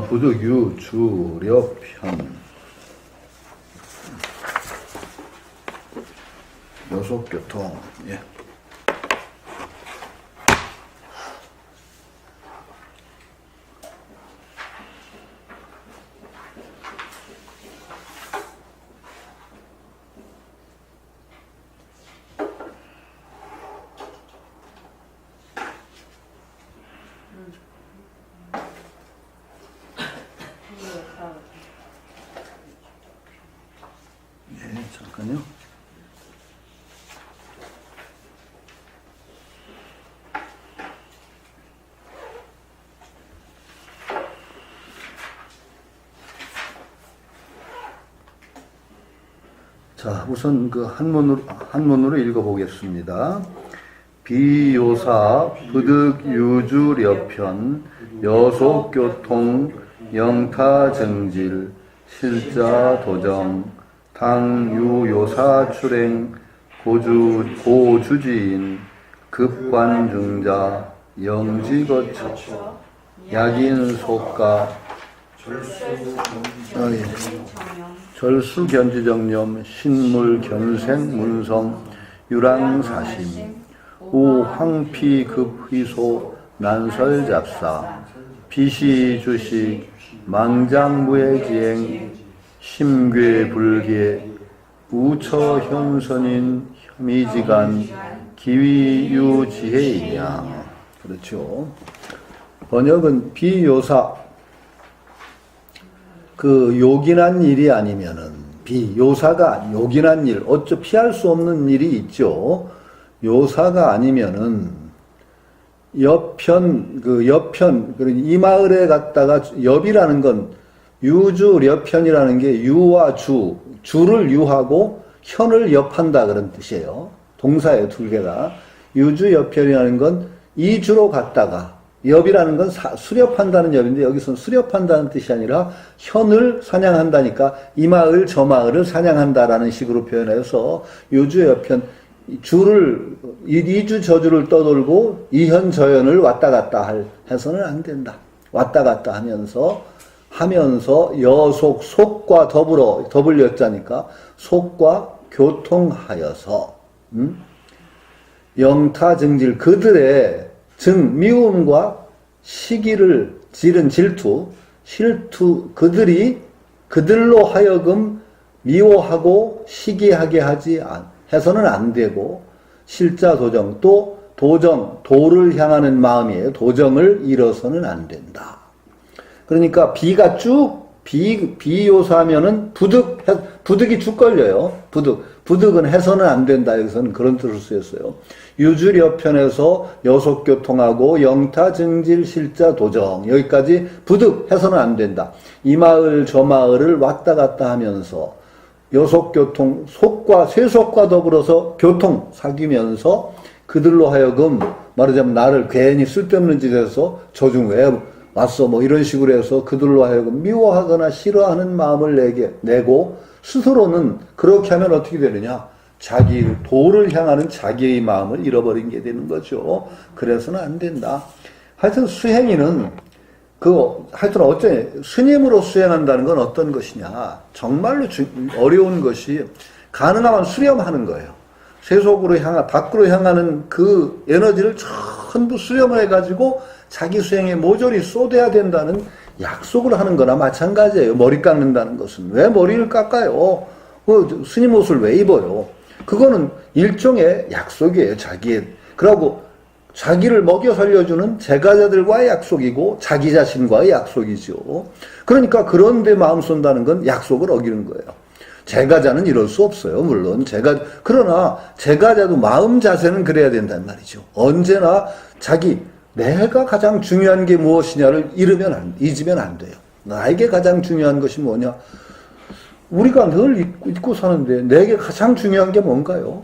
부득유주려편 요속교통. 예. 잠깐요. 자, 우선 그 한문으로 읽어보겠습니다. 비요사 부득유주려편 여속교통 영타정질 실자도정 당유요사 출행 고주지인 급관중자 영지거처 약인속가 절수견지정념 신물견생 문성 유랑사심 우황피급휘소 난설잡사 비시주식 망장무해지행 심괴불계 우처현선인 혐의지간 기위유지혜이냐. 그렇죠. 번역은 비요사, 그 요긴한 일이 아니면은, 비요사가 요긴한 일, 어쩌 피할 수 없는 일이 있죠. 요사가 아니면은 여편, 이 마을에 갔다가 엽이라는 건 유주려편이라는 게 유와 주를 유하고 현을 엽한다 그런 뜻이에요. 동사예요, 두 개가. 유주여편이라는 건 이주로 갔다가, 엽이라는 건 수렵한다는 엽인데 여기서는 수렵한다는 뜻이 아니라 현을 사냥한다니까 이 마을 저 마을을 사냥한다라는 식으로 표현해서 유주여편, 이주 저주를 떠돌고 이현 저현을 왔다 갔다 해서는 안 된다. 왔다 갔다 하면서 여속, 속과 더블여자니까 속과 교통하여서 영타증질, 그들의 미움과 시기를 지른 질투, 그들로 하여금 미워하고 시기하게 해서는 안 되고, 실자도정, 또 도를 향하는 마음이에요. 도정을 잃어서는 안 된다. 그러니까 비가 비요사하면은 부득이 쭉 걸려요. 부득은 해서는 안 된다. 여기서는 그런 뜻을 쓰였어요. 유주려편에서 여속교통하고 영타증질 실자도정, 여기까지 부득 해서는 안 된다. 이 마을 저 마을을 왔다 갔다 하면서 여속교통, 쇠속과 더불어서 교통 사귀면서 그들로 하여금 말하자면 나를 괜히 쓸데없는 짓에서 저중 왜 왔어 뭐 이런 식으로 해서 그들로 하여금 미워하거나 싫어하는 마음을 내고 스스로는 그렇게 하면 어떻게 되느냐, 도를 향하는 자기의 마음을 잃어버린 게 되는 거죠. 그래서는 안 된다. 하여튼 수행인은 스님으로 수행한다는 건 어떤 것이냐, 정말로 어려운 것이 가능하면 수렴하는 거예요. 밖으로 향하는 그 에너지를 전부 수렴을 해가지고 자기 수행에 모조리 쏟아야 된다는 약속을 하는 거나 마찬가지예요. 머리 깎는다는 것은. 왜 머리를 깎아요? 스님 옷을 왜 입어요? 그거는 일종의 약속이에요. 그러고 자기를 먹여 살려주는 제가자들과의 약속이고 자기 자신과의 약속이죠. 그러니까 그런데 마음 쏜다는 건 약속을 어기는 거예요. 제가자는 이럴 수 없어요. 물론 그러나 제가자도 마음 자세는 그래야 된단 말이죠. 언제나 내가 가장 중요한 게 무엇이냐를 잊으면 안 돼요. 나에게 가장 중요한 것이 뭐냐? 우리가 늘 잊고 사는데 내게 가장 중요한 게 뭔가요?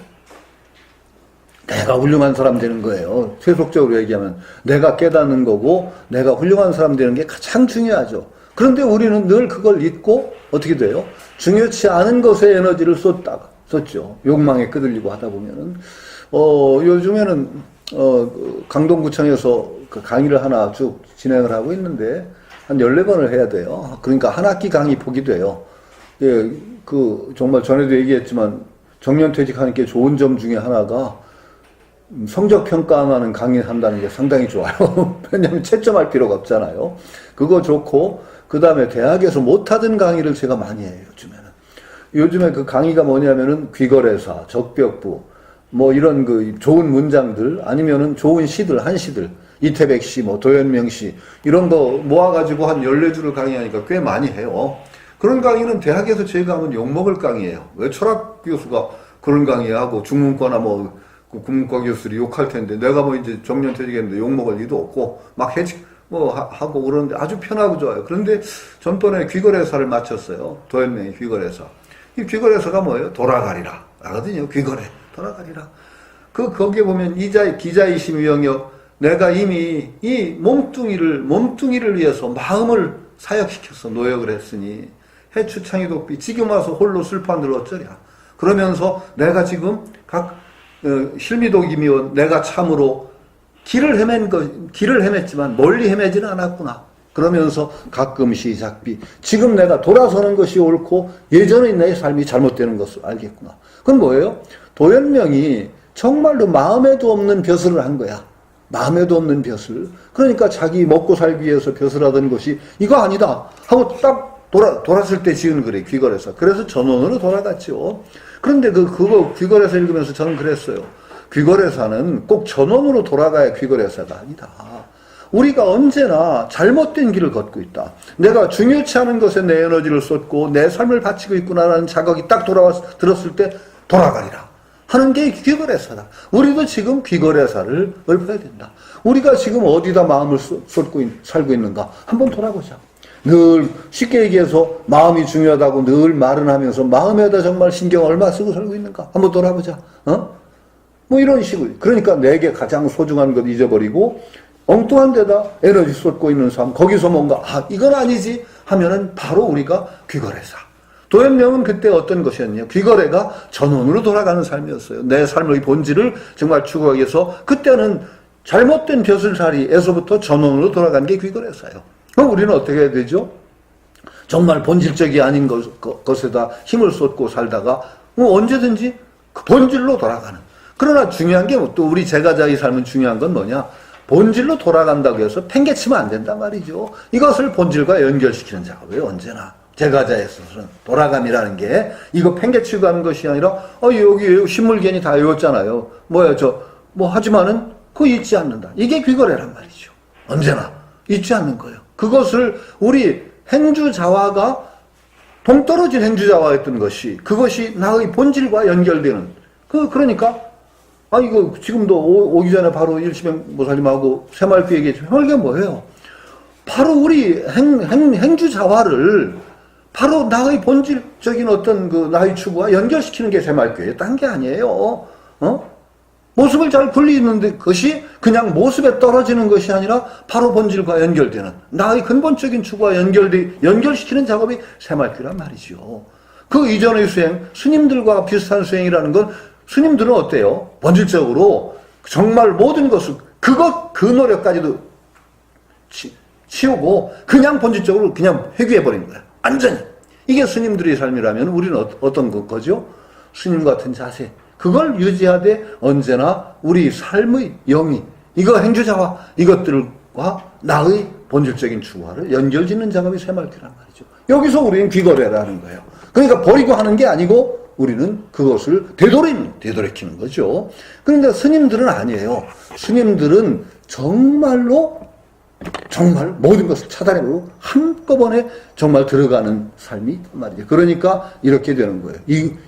내가 훌륭한 사람 되는 거예요. 세속적으로 얘기하면 내가 깨닫는 거고 내가 훌륭한 사람 되는 게 가장 중요하죠. 그런데 우리는 늘 그걸 잊고 어떻게 돼요? 중요치 않은 것에 에너지를 썼죠. 욕망에 끄들리고 하다 보면은 요즘에는 강동구청에서 그 강의를 하나 쭉 진행을 하고 있는데, 한 14번을 해야 돼요. 그러니까 한 학기 강의 폭이 돼요. 예, 정말 전에도 얘기했지만, 정년퇴직하는 게 좋은 점 중에 하나가, 성적 평가하는 강의 한다는 게 상당히 좋아요. 왜냐면 채점할 필요가 없잖아요. 그거 좋고, 그 다음에 대학에서 못하던 강의를 제가 많이 해요, 요즘에는. 요즘에 그 강의가 뭐냐면은 귀거래사, 적벽부, 뭐 이런 그 좋은 문장들, 아니면은 좋은 시들, 한시들, 이태백 시, 뭐 도연명 시, 이런 거 모아가지고 한 14줄을 강의하니까 꽤 많이 해요. 그런 강의는 대학에서 제가 하면 욕먹을 강의예요. 왜 철학 교수가 그런 강의하고 중문과나 뭐 국문과 교수들이 욕할 텐데, 내가 뭐 이제 정년퇴직했는데 욕먹을 리도 없고, 막 하고 그러는데 아주 편하고 좋아요. 그런데 전번에 귀거래사를 마쳤어요. 도연명의 귀거래사. 이 귀거래사가 뭐예요? 돌아가리라. 라거든요. 귀거래. 돌아가리라. 거기에 보면 기자이심 위영역, 내가 이미 이 몸뚱이를 위해서 마음을 사역시켜서 노역을 했으니, 해추창이 독비, 지금 와서 홀로 슬퍼한들 어쩌랴. 그러면서 내가 지금 실미독이며 내가 참으로 길을 헤맸지만 멀리 헤매지는 않았구나. 그러면서 가끔 시작비, 지금 내가 돌아서는 것이 옳고 예전의 내 삶이 잘못되는 것을 알겠구나. 그건 뭐예요? 도연명이 정말로 마음에도 없는 벼슬을 한 거야. 마음에도 없는 벼슬. 그러니까 자기 먹고 살기 위해서 벼슬하던 것이 이거 아니다 하고 딱 돌았을 때 지은 글이 귀걸에서. 그래서 전원으로 돌아갔죠. 그런데 그거 귀걸에서 읽으면서 저는 그랬어요. 귀걸에사는 꼭 전원으로 돌아가야 귀걸에사가 아니다. 우리가 언제나 잘못된 길을 걷고 있다. 내가 중요치 않은 것에 내 에너지를 쏟고 내 삶을 바치고 있구나라는 자각이 딱 들었을 때 돌아가리라 하는 게 귀거래사다. 우리도 지금 귀거래사를 읊어야 된다. 우리가 지금 어디다 마음을 쏟고 살고 있는가 한번 돌아보자. 늘 쉽게 얘기해서 마음이 중요하다고 늘 말은 하면서 마음에다 정말 신경 얼마 쓰고 살고 있는가 한번 돌아보자. 뭐 이런 식으로. 그러니까 내게 가장 소중한 것 잊어버리고 엉뚱한 데다 에너지 쏟고 있는 삶, 거기서 뭔가 이건 아니지 하면은 바로 우리가 귀거래사. 도연명은 그때 어떤 것이었냐? 귀거래가 전원으로 돌아가는 삶이었어요. 내 삶의 본질을 정말 추구하기 위해서 그때는 잘못된 벼슬살이에서부터 전원으로 돌아가는 게 귀거래사예요. 그럼 우리는 어떻게 해야 되죠? 정말 본질적이 아닌 것에다 힘을 쏟고 살다가 언제든지 그 본질로 돌아가는. 그러나 중요한 게 또 우리 제가자의 삶은 중요한 건 뭐냐? 본질로 돌아간다고 해서 팽개치면 안 된단 말이죠. 이것을 본질과 연결시키는 작업이에요. 언제나. 제가자에서는 돌아감이라는 게 이거 팽개치고 가는 것이 아니라 여기 신물견이 다 외웠잖아요. 하지만은 그거 잊지 않는다. 이게 귀거래란 말이죠. 언제나 잊지 않는 거예요. 그것을 우리 행주자화가 동떨어진 행주자화였던 것이 그것이 나의 본질과 연결되는 그러니까 이거 지금도 오기 전에 바로 일시병 모사님하고 새말피 얘기했지만 이게 뭐예요? 바로 우리 행주자화를 바로 나의 본질적인 어떤 나의 추구와 연결시키는 게 새말피예요. 딴 게 아니에요. 모습을 잘 굴리는데 그것이 그냥 모습에 떨어지는 것이 아니라 바로 본질과 연결되는 나의 근본적인 추구와 연결시키는 작업이 새말피란 말이죠. 그 이전의 수행, 스님들과 비슷한 수행이라는 건 스님들은 어때요? 본질적으로 정말 모든 것을 그 노력까지도 치우고 그냥 본질적으로 그냥 회귀해버린 거야. 완전히. 이게 스님들의 삶이라면 우리는 어떤 거죠? 스님 같은 자세. 그걸 유지하되 언제나 우리 삶의 영이 이거 행주자와 이것들과 나의 본질적인 추구를 연결짓는 작업이 새말귀란 말이죠. 여기서 우리는 귀거래라는 거예요. 그러니까 버리고 하는 게 아니고 우리는 그것을 되돌이키는 거죠. 그러니까 스님들은 아니에요. 스님들은 정말 모든 것을 차단해버리고 한꺼번에 정말 들어가는 삶이 있단 말이죠. 그러니까 이렇게 되는 거예요.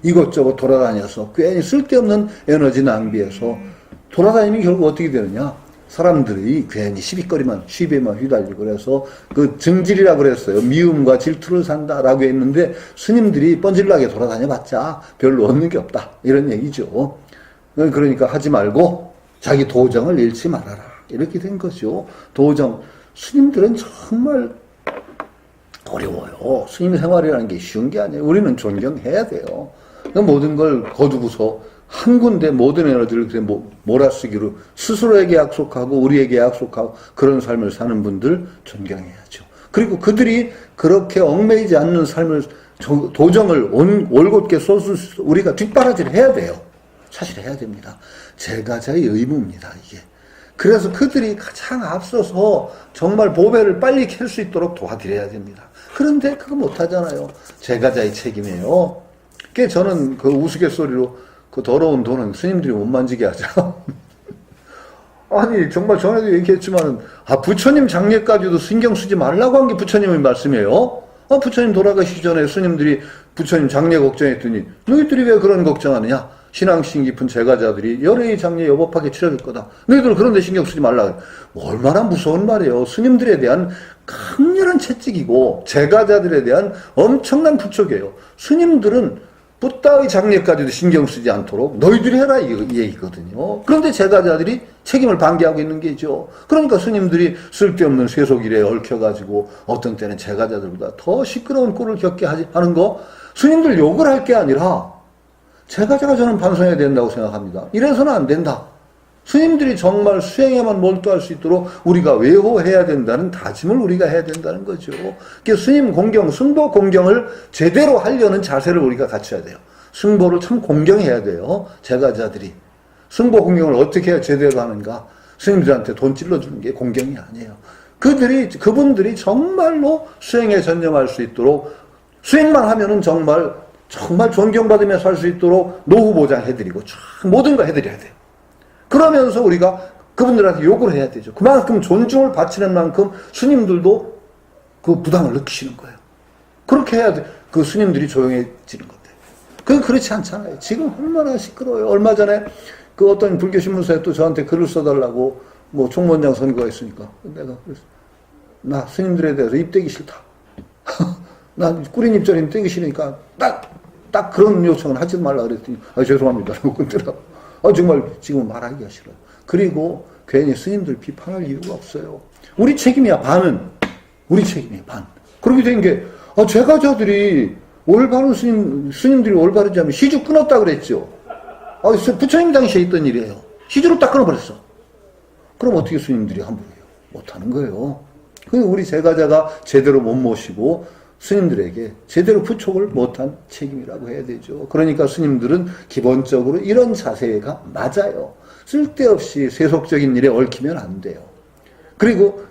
이것저것 돌아다녀서 괜히 쓸데없는 에너지 낭비해서 돌아다니면 결국 어떻게 되느냐. 사람들이 괜히 시비거리만 휘달리고 그래서 그 증질이라고 그랬어요. 미움과 질투를 산다라고 했는데 스님들이 뻔질나게 돌아다녀봤자 별로 얻는 게 없다. 이런 얘기죠. 그러니까 하지 말고 자기 도정을 잃지 말아라. 이렇게 된 거죠. 도정. 스님들은 정말 어려워요. 스님 생활이라는 게 쉬운 게 아니에요. 우리는 존경해야 돼요. 모든 걸 거두고서 한 군데 모든 에너지를 그냥 몰아쓰기로 스스로에게 약속하고 우리에게 약속하고 그런 삶을 사는 분들 존경해야죠. 그리고 그들이 그렇게 얽매이지 않는 삶을 도정을 올곧게 쏟을 수 우리가 뒷바라지를 해야 돼요. 사실 해야 됩니다. 제가자의 의무입니다, 이게. 그래서 그들이 가장 앞서서 정말 보배를 빨리 캘 수 있도록 도와드려야 됩니다. 그런데 그거 못하잖아요. 제가자의 책임이에요. 그게 저는 그 우스갯소리로 그 더러운 돈은 스님들이 못 만지게 하죠. 아니 정말 전에도 얘기했지만은 부처님 장례까지도 신경 쓰지 말라고 한 게 부처님의 말씀이에요. 부처님 돌아가시기 전에 스님들이 부처님 장례 걱정했더니 너희들이 왜 그런 걱정하느냐? 신앙심 깊은 제가자들이 열애의 장례 여법하게 치러질 거다. 너희들 그런 데 신경 쓰지 말라. 얼마나 무서운 말이에요. 스님들에 대한 강렬한 채찍이고 제가자들에 대한 엄청난 부촉이에요. 스님들은 부다의 장례까지도 신경 쓰지 않도록 너희들이 해라 이 얘기거든요. 그런데 제가자들이 책임을 방기하고 있는 게죠. 그러니까 스님들이 쓸데없는 세속일에 얽혀가지고 어떤 때는 제가자들보다 더 시끄러운 꼴을 겪게 하는 거 스님들 욕을 할 게 아니라 제가자가 저는 반성해야 된다고 생각합니다. 이래서는 안 된다. 스님들이 정말 수행에만 몰두할 수 있도록 우리가 외호해야 된다는 다짐을 우리가 해야 된다는 거죠. 그래서 스님 공경, 승보 공경을 제대로 하려는 자세를 우리가 갖춰야 돼요. 승보를 참 공경해야 돼요. 제가자들이. 승보 공경을 어떻게 해야 제대로 하는가? 스님들한테 돈 찔러주는 게 공경이 아니에요. 그분들이 정말로 수행에 전념할 수 있도록 수행만 하면은 정말 존경받으며 살 수 있도록 노후 보장해드리고 모든 거 해드려야 돼요. 그러면서 우리가 그분들한테 욕을 해야 되죠. 그만큼 존중을 바치는 만큼 스님들도 그 부담을 느끼시는 거예요. 그렇게 해야 돼. 그 스님들이 조용해지는 건데. 그건 그렇지 않잖아요. 지금 얼마나 시끄러워요. 얼마 전에 그 어떤 불교 신문사에 또 저한테 글을 써달라고 뭐 총무원장 선거가 있으니까 내가 그래서 나 스님들에 대해서 입대기 싫다. 난 꾸린 입자리 입대기 싫으니까 딱 그런 요청은 하지 말라 그랬더니 죄송합니다. 라고 끊더라고. 정말 지금 말하기가 싫어요. 그리고 괜히 스님들 비판할 이유가 없어요. 우리 책임이야, 반은. 우리 책임이야, 반. 그렇게 된 게, 제가자들이 올바른 스님들이 올바르지 않으면 시주 끊었다 그랬죠. 부처님 당시에 있던 일이에요. 시주로 딱 끊어버렸어. 그럼 어떻게 스님들이 함부로 해요? 못하는 거예요. 우리 제가자가 제대로 못 모시고 스님들에게 제대로 부촉을 못한 책임이라고 해야 되죠. 그러니까 스님들은 기본적으로 이런 자세가 맞아요. 쓸데없이 세속적인 일에 얽히면 안 돼요. 그리고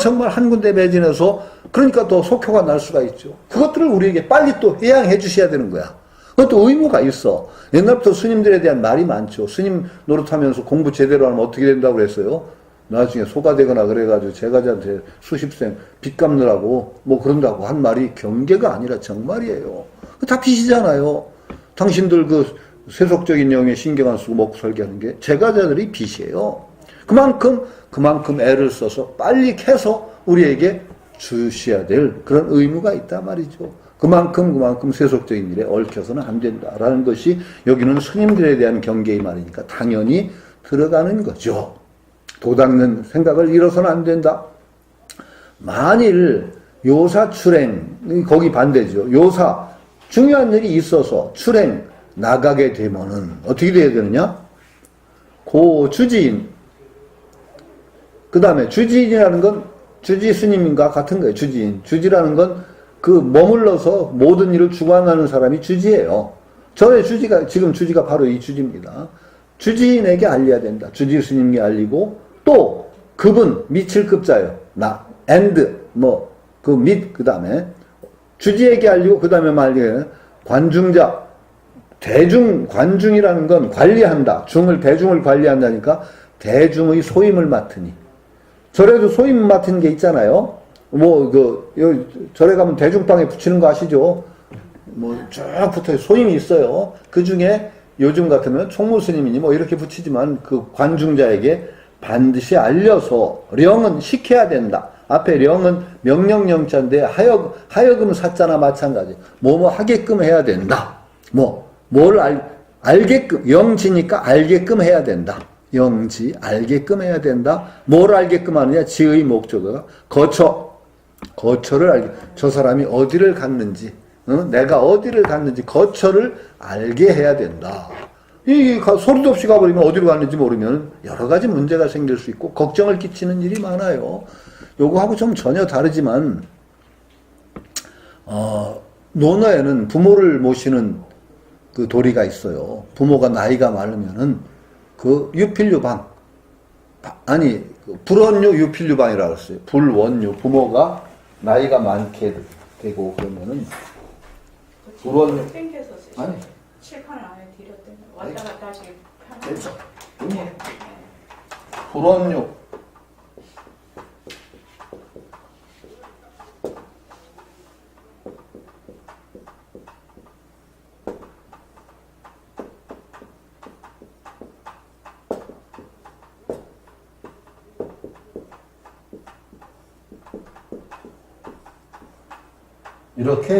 정말 한 군데 매진해서 그러니까 또 속효가 날 수가 있죠. 그것들을 우리에게 빨리 또 회양해 주셔야 되는 거야. 그것도 의무가 있어. 옛날부터 스님들에 대한 말이 많죠. 스님 노릇하면서 공부 제대로 하면 어떻게 된다고 그랬어요? 나중에 소가 되거나 그래가지고 제가자한테 수십생 빚 갚느라고 뭐 그런다고 한 말이 경계가 아니라 정말이에요. 다 빚이잖아요. 당신들 그 세속적인 영에 신경 안 쓰고 먹고 살게 하는 게 제가자들이 빚이에요. 그만큼 애를 써서 빨리 캐서 우리에게 주셔야 될 그런 의무가 있단 말이죠. 그만큼 세속적인 일에 얽혀서는 안 된다라는 것이 여기는 스님들에 대한 경계의 말이니까 당연히 들어가는 거죠. 도닦는 생각을 잃어서는 안 된다. 만일 요사 출행, 거기 반대죠. 요사, 중요한 일이 있어서 출행 나가게 되면은 어떻게 돼야 되느냐? 주지인. 그 다음에 주지인이라는 건 주지 스님인가 같은 거예요. 주지인. 주지라는 건 그 머물러서 모든 일을 주관하는 사람이 주지예요. 저의 지금 주지가 바로 이 주지입니다. 주지인에게 알려야 된다. 주지 스님께 알리고 또 그분 미칠급자예요. 그 다음에 주지에게 알리고 그 다음에 말리는 관중자 관중이라는 건 관리한다. 대중을 관리한다니까 대중의 소임을 맡으니 절에도 소임 맡은 게 있잖아요. 절에 가면 대중방에 붙이는 거 아시죠? 쭉 붙어요. 소임이 있어요. 그 중에 요즘 같으면 총무스님이니 이렇게 붙이지만 그 관중자에게 반드시 알려서 령은 시켜야 된다. 앞에 령은 명령령자인데 하여금 사자나 마찬가지. 하게끔 해야 된다. 알게끔 영지니까 알게끔 해야 된다. 영지 알게끔 해야 된다. 뭘 알게끔 하느냐? 지의 목적어가 거처를 저 사람이 어디를 갔는지 내가 어디를 갔는지 거처를 알게 해야 된다. 소리도 없이 가버리면 어디로 가는지 모르면 여러 가지 문제가 생길 수 있고 걱정을 끼치는 일이 많아요. 요거하고 좀 전혀 다르지만 논어에는 부모를 모시는 그 도리가 있어요. 부모가 나이가 많으면은 그 유필유방 불원유 유필유방이라고 했어요. 불원유 부모가 나이가 많게 되고 그러면은 불원유 땡겨서 아니 칠판을 안에 들였더니 왔다 갔다 하시기 됐어. 편하게. 불원유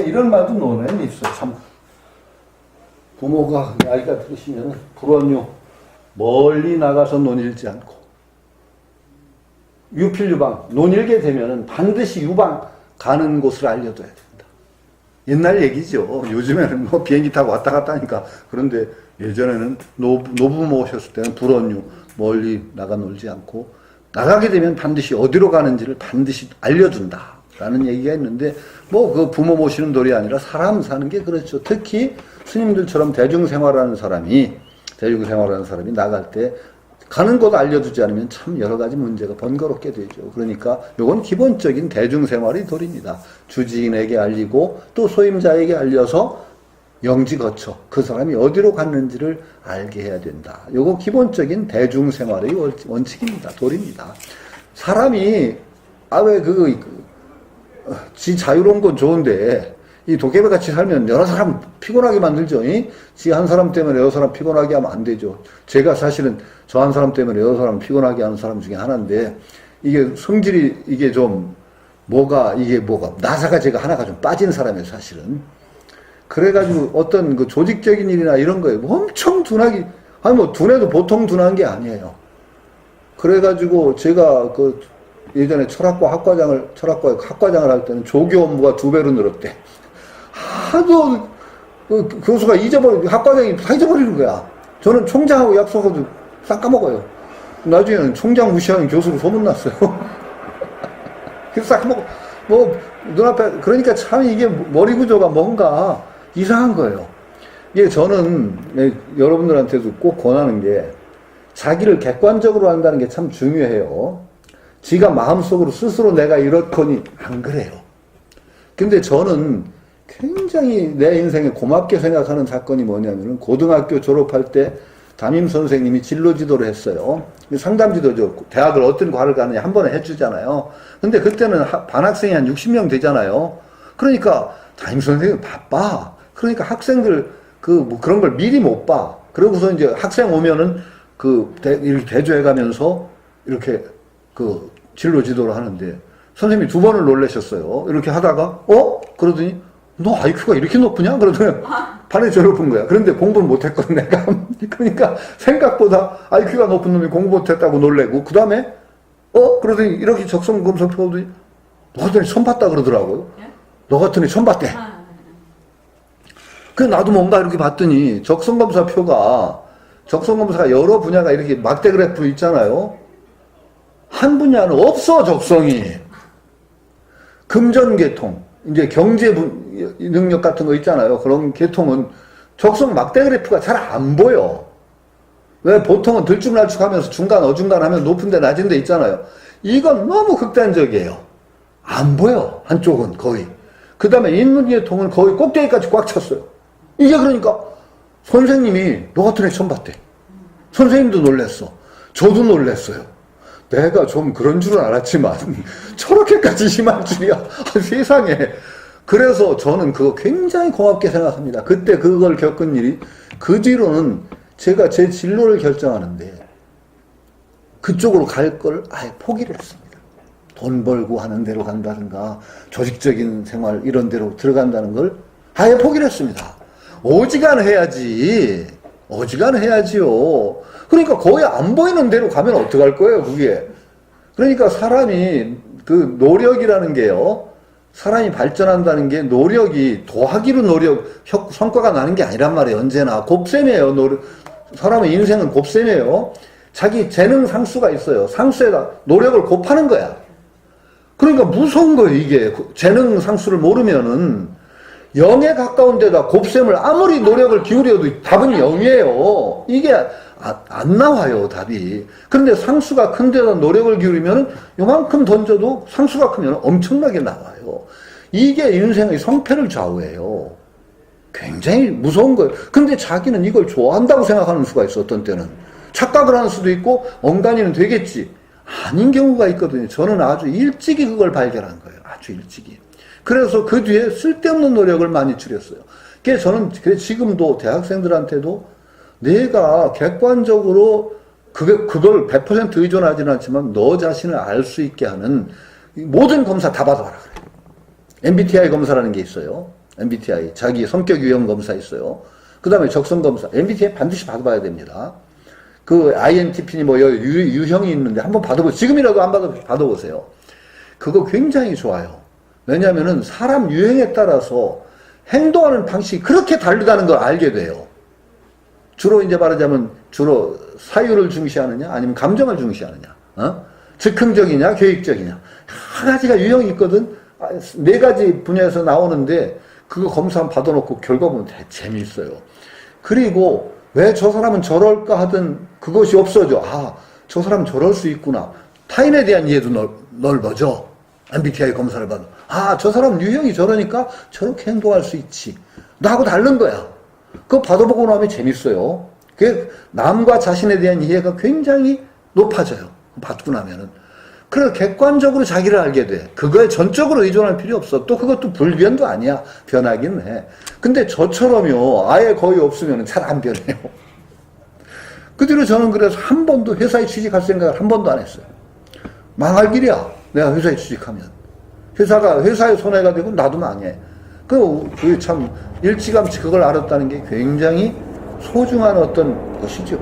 이런 말도 논어에 있어. 참 부모가 나이가 들으시면 불원유 멀리 나가서 논일지 않고 유필유방 논일게 되면은 반드시 유방 가는 곳을 알려둬야 된다. 옛날 얘기죠. 요즘에는 뭐 비행기 타고 왔다 갔다 하니까. 그런데 예전에는 노부모 오셨을 때는 불원유 멀리 나가 놀지 않고 나가게 되면 반드시 어디로 가는지를 반드시 알려준다. 라는 얘기가 있는데, 그 부모 모시는 돌이 아니라 사람 사는 게 그렇죠. 특히 스님들처럼 대중생활하는 사람이 나갈 때 가는 곳 알려주지 않으면 참 여러 가지 문제가 번거롭게 되죠. 그러니까 요건 기본적인 대중생활의 도리입니다. 주지인에게 알리고 또 소임자에게 알려서 영지 거쳐 그 사람이 어디로 갔는지를 알게 해야 된다. 요거 기본적인 대중생활의 원칙입니다. 도리입니다. 사람이 지 자유로운 건 좋은데 이 도깨비 같이 살면 여러 사람 피곤하게 만들죠. 지 한 사람 때문에 여러 사람 피곤하게 하면 안 되죠. 제가 사실은 저 한 사람 때문에 여러 사람 피곤하게 하는 사람 중에 하나인데 이게 성질이 이게 좀 나사가 제가 하나가 좀 빠진 사람이에요. 사실은. 그래가지고 어떤 그 조직적인 일이나 이런 거에 엄청 둔하게 둔해도 보통 둔한 게 아니에요. 그래가지고 제가 예전에 학과장을 할 때는 조교 업무가 2배로 늘었대. 하도 교수가 학과장이 다 잊어버리는 거야. 저는 총장하고 약속하고 싹 까먹어요. 나중에는 총장 무시하는 교수로 소문났어요. 그래서 싹 까먹고, 눈앞에, 그러니까 참 이게 머리 구조가 뭔가 이상한 거예요. 이게 저는 여러분들한테도 꼭 권하는 게 자기를 객관적으로 한다는 게 참 중요해요. 지가 마음속으로 스스로 내가 이렇거니 안 그래요. 근데 저는 굉장히 내 인생에 고맙게 생각하는 사건이 뭐냐면은 고등학교 졸업할 때 담임선생님이 진로 지도를 했어요. 상담 지도죠. 대학을 어떤 과를 가느냐 한 번에 해주잖아요. 근데 그때는 반학생이 한 60명 되잖아요. 그러니까 담임선생님이 바빠. 그러니까 학생들 그런 걸 미리 못 봐. 그러고서 이제 학생 오면은 이렇게 대조해 가면서 이렇게 진로 지도를 하는데 선생님이 2번을 놀라셨어요. 이렇게 하다가 그러더니 너 IQ가 이렇게 높으냐? 그러더니 반에 저 높은 거야. 그런데 공부를 못했거든 내가. 그러니까 생각보다 IQ가 높은 놈이 공부 못했다고 놀래고 그 다음에 그러더니 이렇게 적성검사 펴더니 너 같은 애 처음 봤다 그러더라고요. 너 같은 애 처음 봤대. 그래서 나도 뭔가 이렇게 봤더니 적성검사가 여러 분야가 이렇게 막대 그래프 있잖아요. 한 분야는 없어, 적성이. 금전계통, 이제 경제 능력 같은 거 있잖아요. 그런 계통은 적성 막대 그래프가 잘 안 보여. 왜 보통은 들쭉날쭉 하면서 중간, 어중간 하면 높은데 낮은데 있잖아요. 이건 너무 극단적이에요. 안 보여, 한쪽은 거의. 그 다음에 인문계통은 거의 꼭대기까지 꽉 찼어요. 이게 그러니까 선생님이 너 같은 애 처음 봤대. 선생님도 놀랬어. 저도 놀랬어요. 내가 좀 그런 줄은 알았지만 저렇게까지 심할 줄이야. 세상에. 그래서 저는 그거 굉장히 고맙게 생각합니다. 그때 그걸 겪은 일이 그 뒤로는 제가 제 진로를 결정하는데 그쪽으로 갈 걸 아예 포기를 했습니다. 돈 벌고 하는 대로 간다든가 조직적인 생활 이런 데로 들어간다는 걸 아예 포기를 했습니다. 어지간해야지. 어지간해야지요. 그러니까 거의 안 보이는 대로 가면 어떡할 거예요, 그게. 그러니까 사람이 노력이라는 게요. 사람이 발전한다는 게 노력이 도하기로 성과가 나는 게 아니란 말이에요. 언제나 곱셈이에요. 사람의 인생은 곱셈이에요. 자기 재능 상수가 있어요. 상수에다 노력을 곱하는 거야. 그러니까 무서운 거예요, 이게. 재능 상수를 모르면은 0에 가까운 데다 곱셈을 아무리 노력을 기울여도 답은 0이에요. 이게 안 나와요, 답이. 그런데 상수가 큰 데다 노력을 기울이면 요만큼 던져도 상수가 크면 엄청나게 나와요. 이게 인생의 성패를 좌우해요. 굉장히 무서운 거예요. 근데 자기는 이걸 좋아한다고 생각하는 수가 있어, 어떤 때는. 착각을 하는 수도 있고, 엉간이는 되겠지. 아닌 경우가 있거든요. 저는 아주 일찍이 그걸 발견한 거예요. 아주 일찍이. 그래서 그 뒤에 쓸데없는 노력을 많이 줄였어요. 그래서 저는 지금도 대학생들한테도 내가 객관적으로 그걸 100% 의존하지는 않지만 너 자신을 알 수 있게 하는 모든 검사 다 받아봐라 그래요. MBTI 검사라는 게 있어요. MBTI. 자기 성격 유형 검사 있어요. 그 다음에 적성 검사. MBTI 반드시 받아봐야 됩니다. 그 INTP니 뭐 유형이 있는데 한번 받아보세요. 지금이라도 안 받아보세요. 그거 굉장히 좋아요. 왜냐하면은 사람 유형에 따라서 행동하는 방식이 그렇게 다르다는 걸 알게 돼요. 주로 이제 말하자면 주로 사유를 중시하느냐 아니면 감정을 중시하느냐, 즉흥적이냐 계획적이냐 한 가지가 유형이 있거든. 4가지 분야에서 나오는데 그거 검사 한번 받아놓고 결과 보면 되게 재미있어요. 그리고 왜 저 사람은 저럴까 하든 그것이 없어져. 아, 저 사람은 저럴 수 있구나. 타인에 대한 이해도 넓어져. MBTI 검사를 받아. 아, 저 사람 유형이 저러니까 저렇게 행동할 수 있지. 나하고 다른 거야. 그거 받아보고 나면 재밌어요. 그 남과 자신에 대한 이해가 굉장히 높아져요. 받고 나면은. 그래서 객관적으로 자기를 알게 돼. 그거에 전적으로 의존할 필요 없어. 또 그것도 불변도 아니야. 변하긴 해. 근데 저처럼요. 아예 거의 없으면 잘 안 변해요. 그 뒤로 저는 그래서 한 번도 회사에 취직할 생각을 한 번도 안 했어요. 망할 길이야. 내가 회사에 취직하면. 회사에 손해가 되고 나도 망해. 그게 참 일찌감치 그걸 알았다는 게 굉장히 소중한 어떤 것이죠.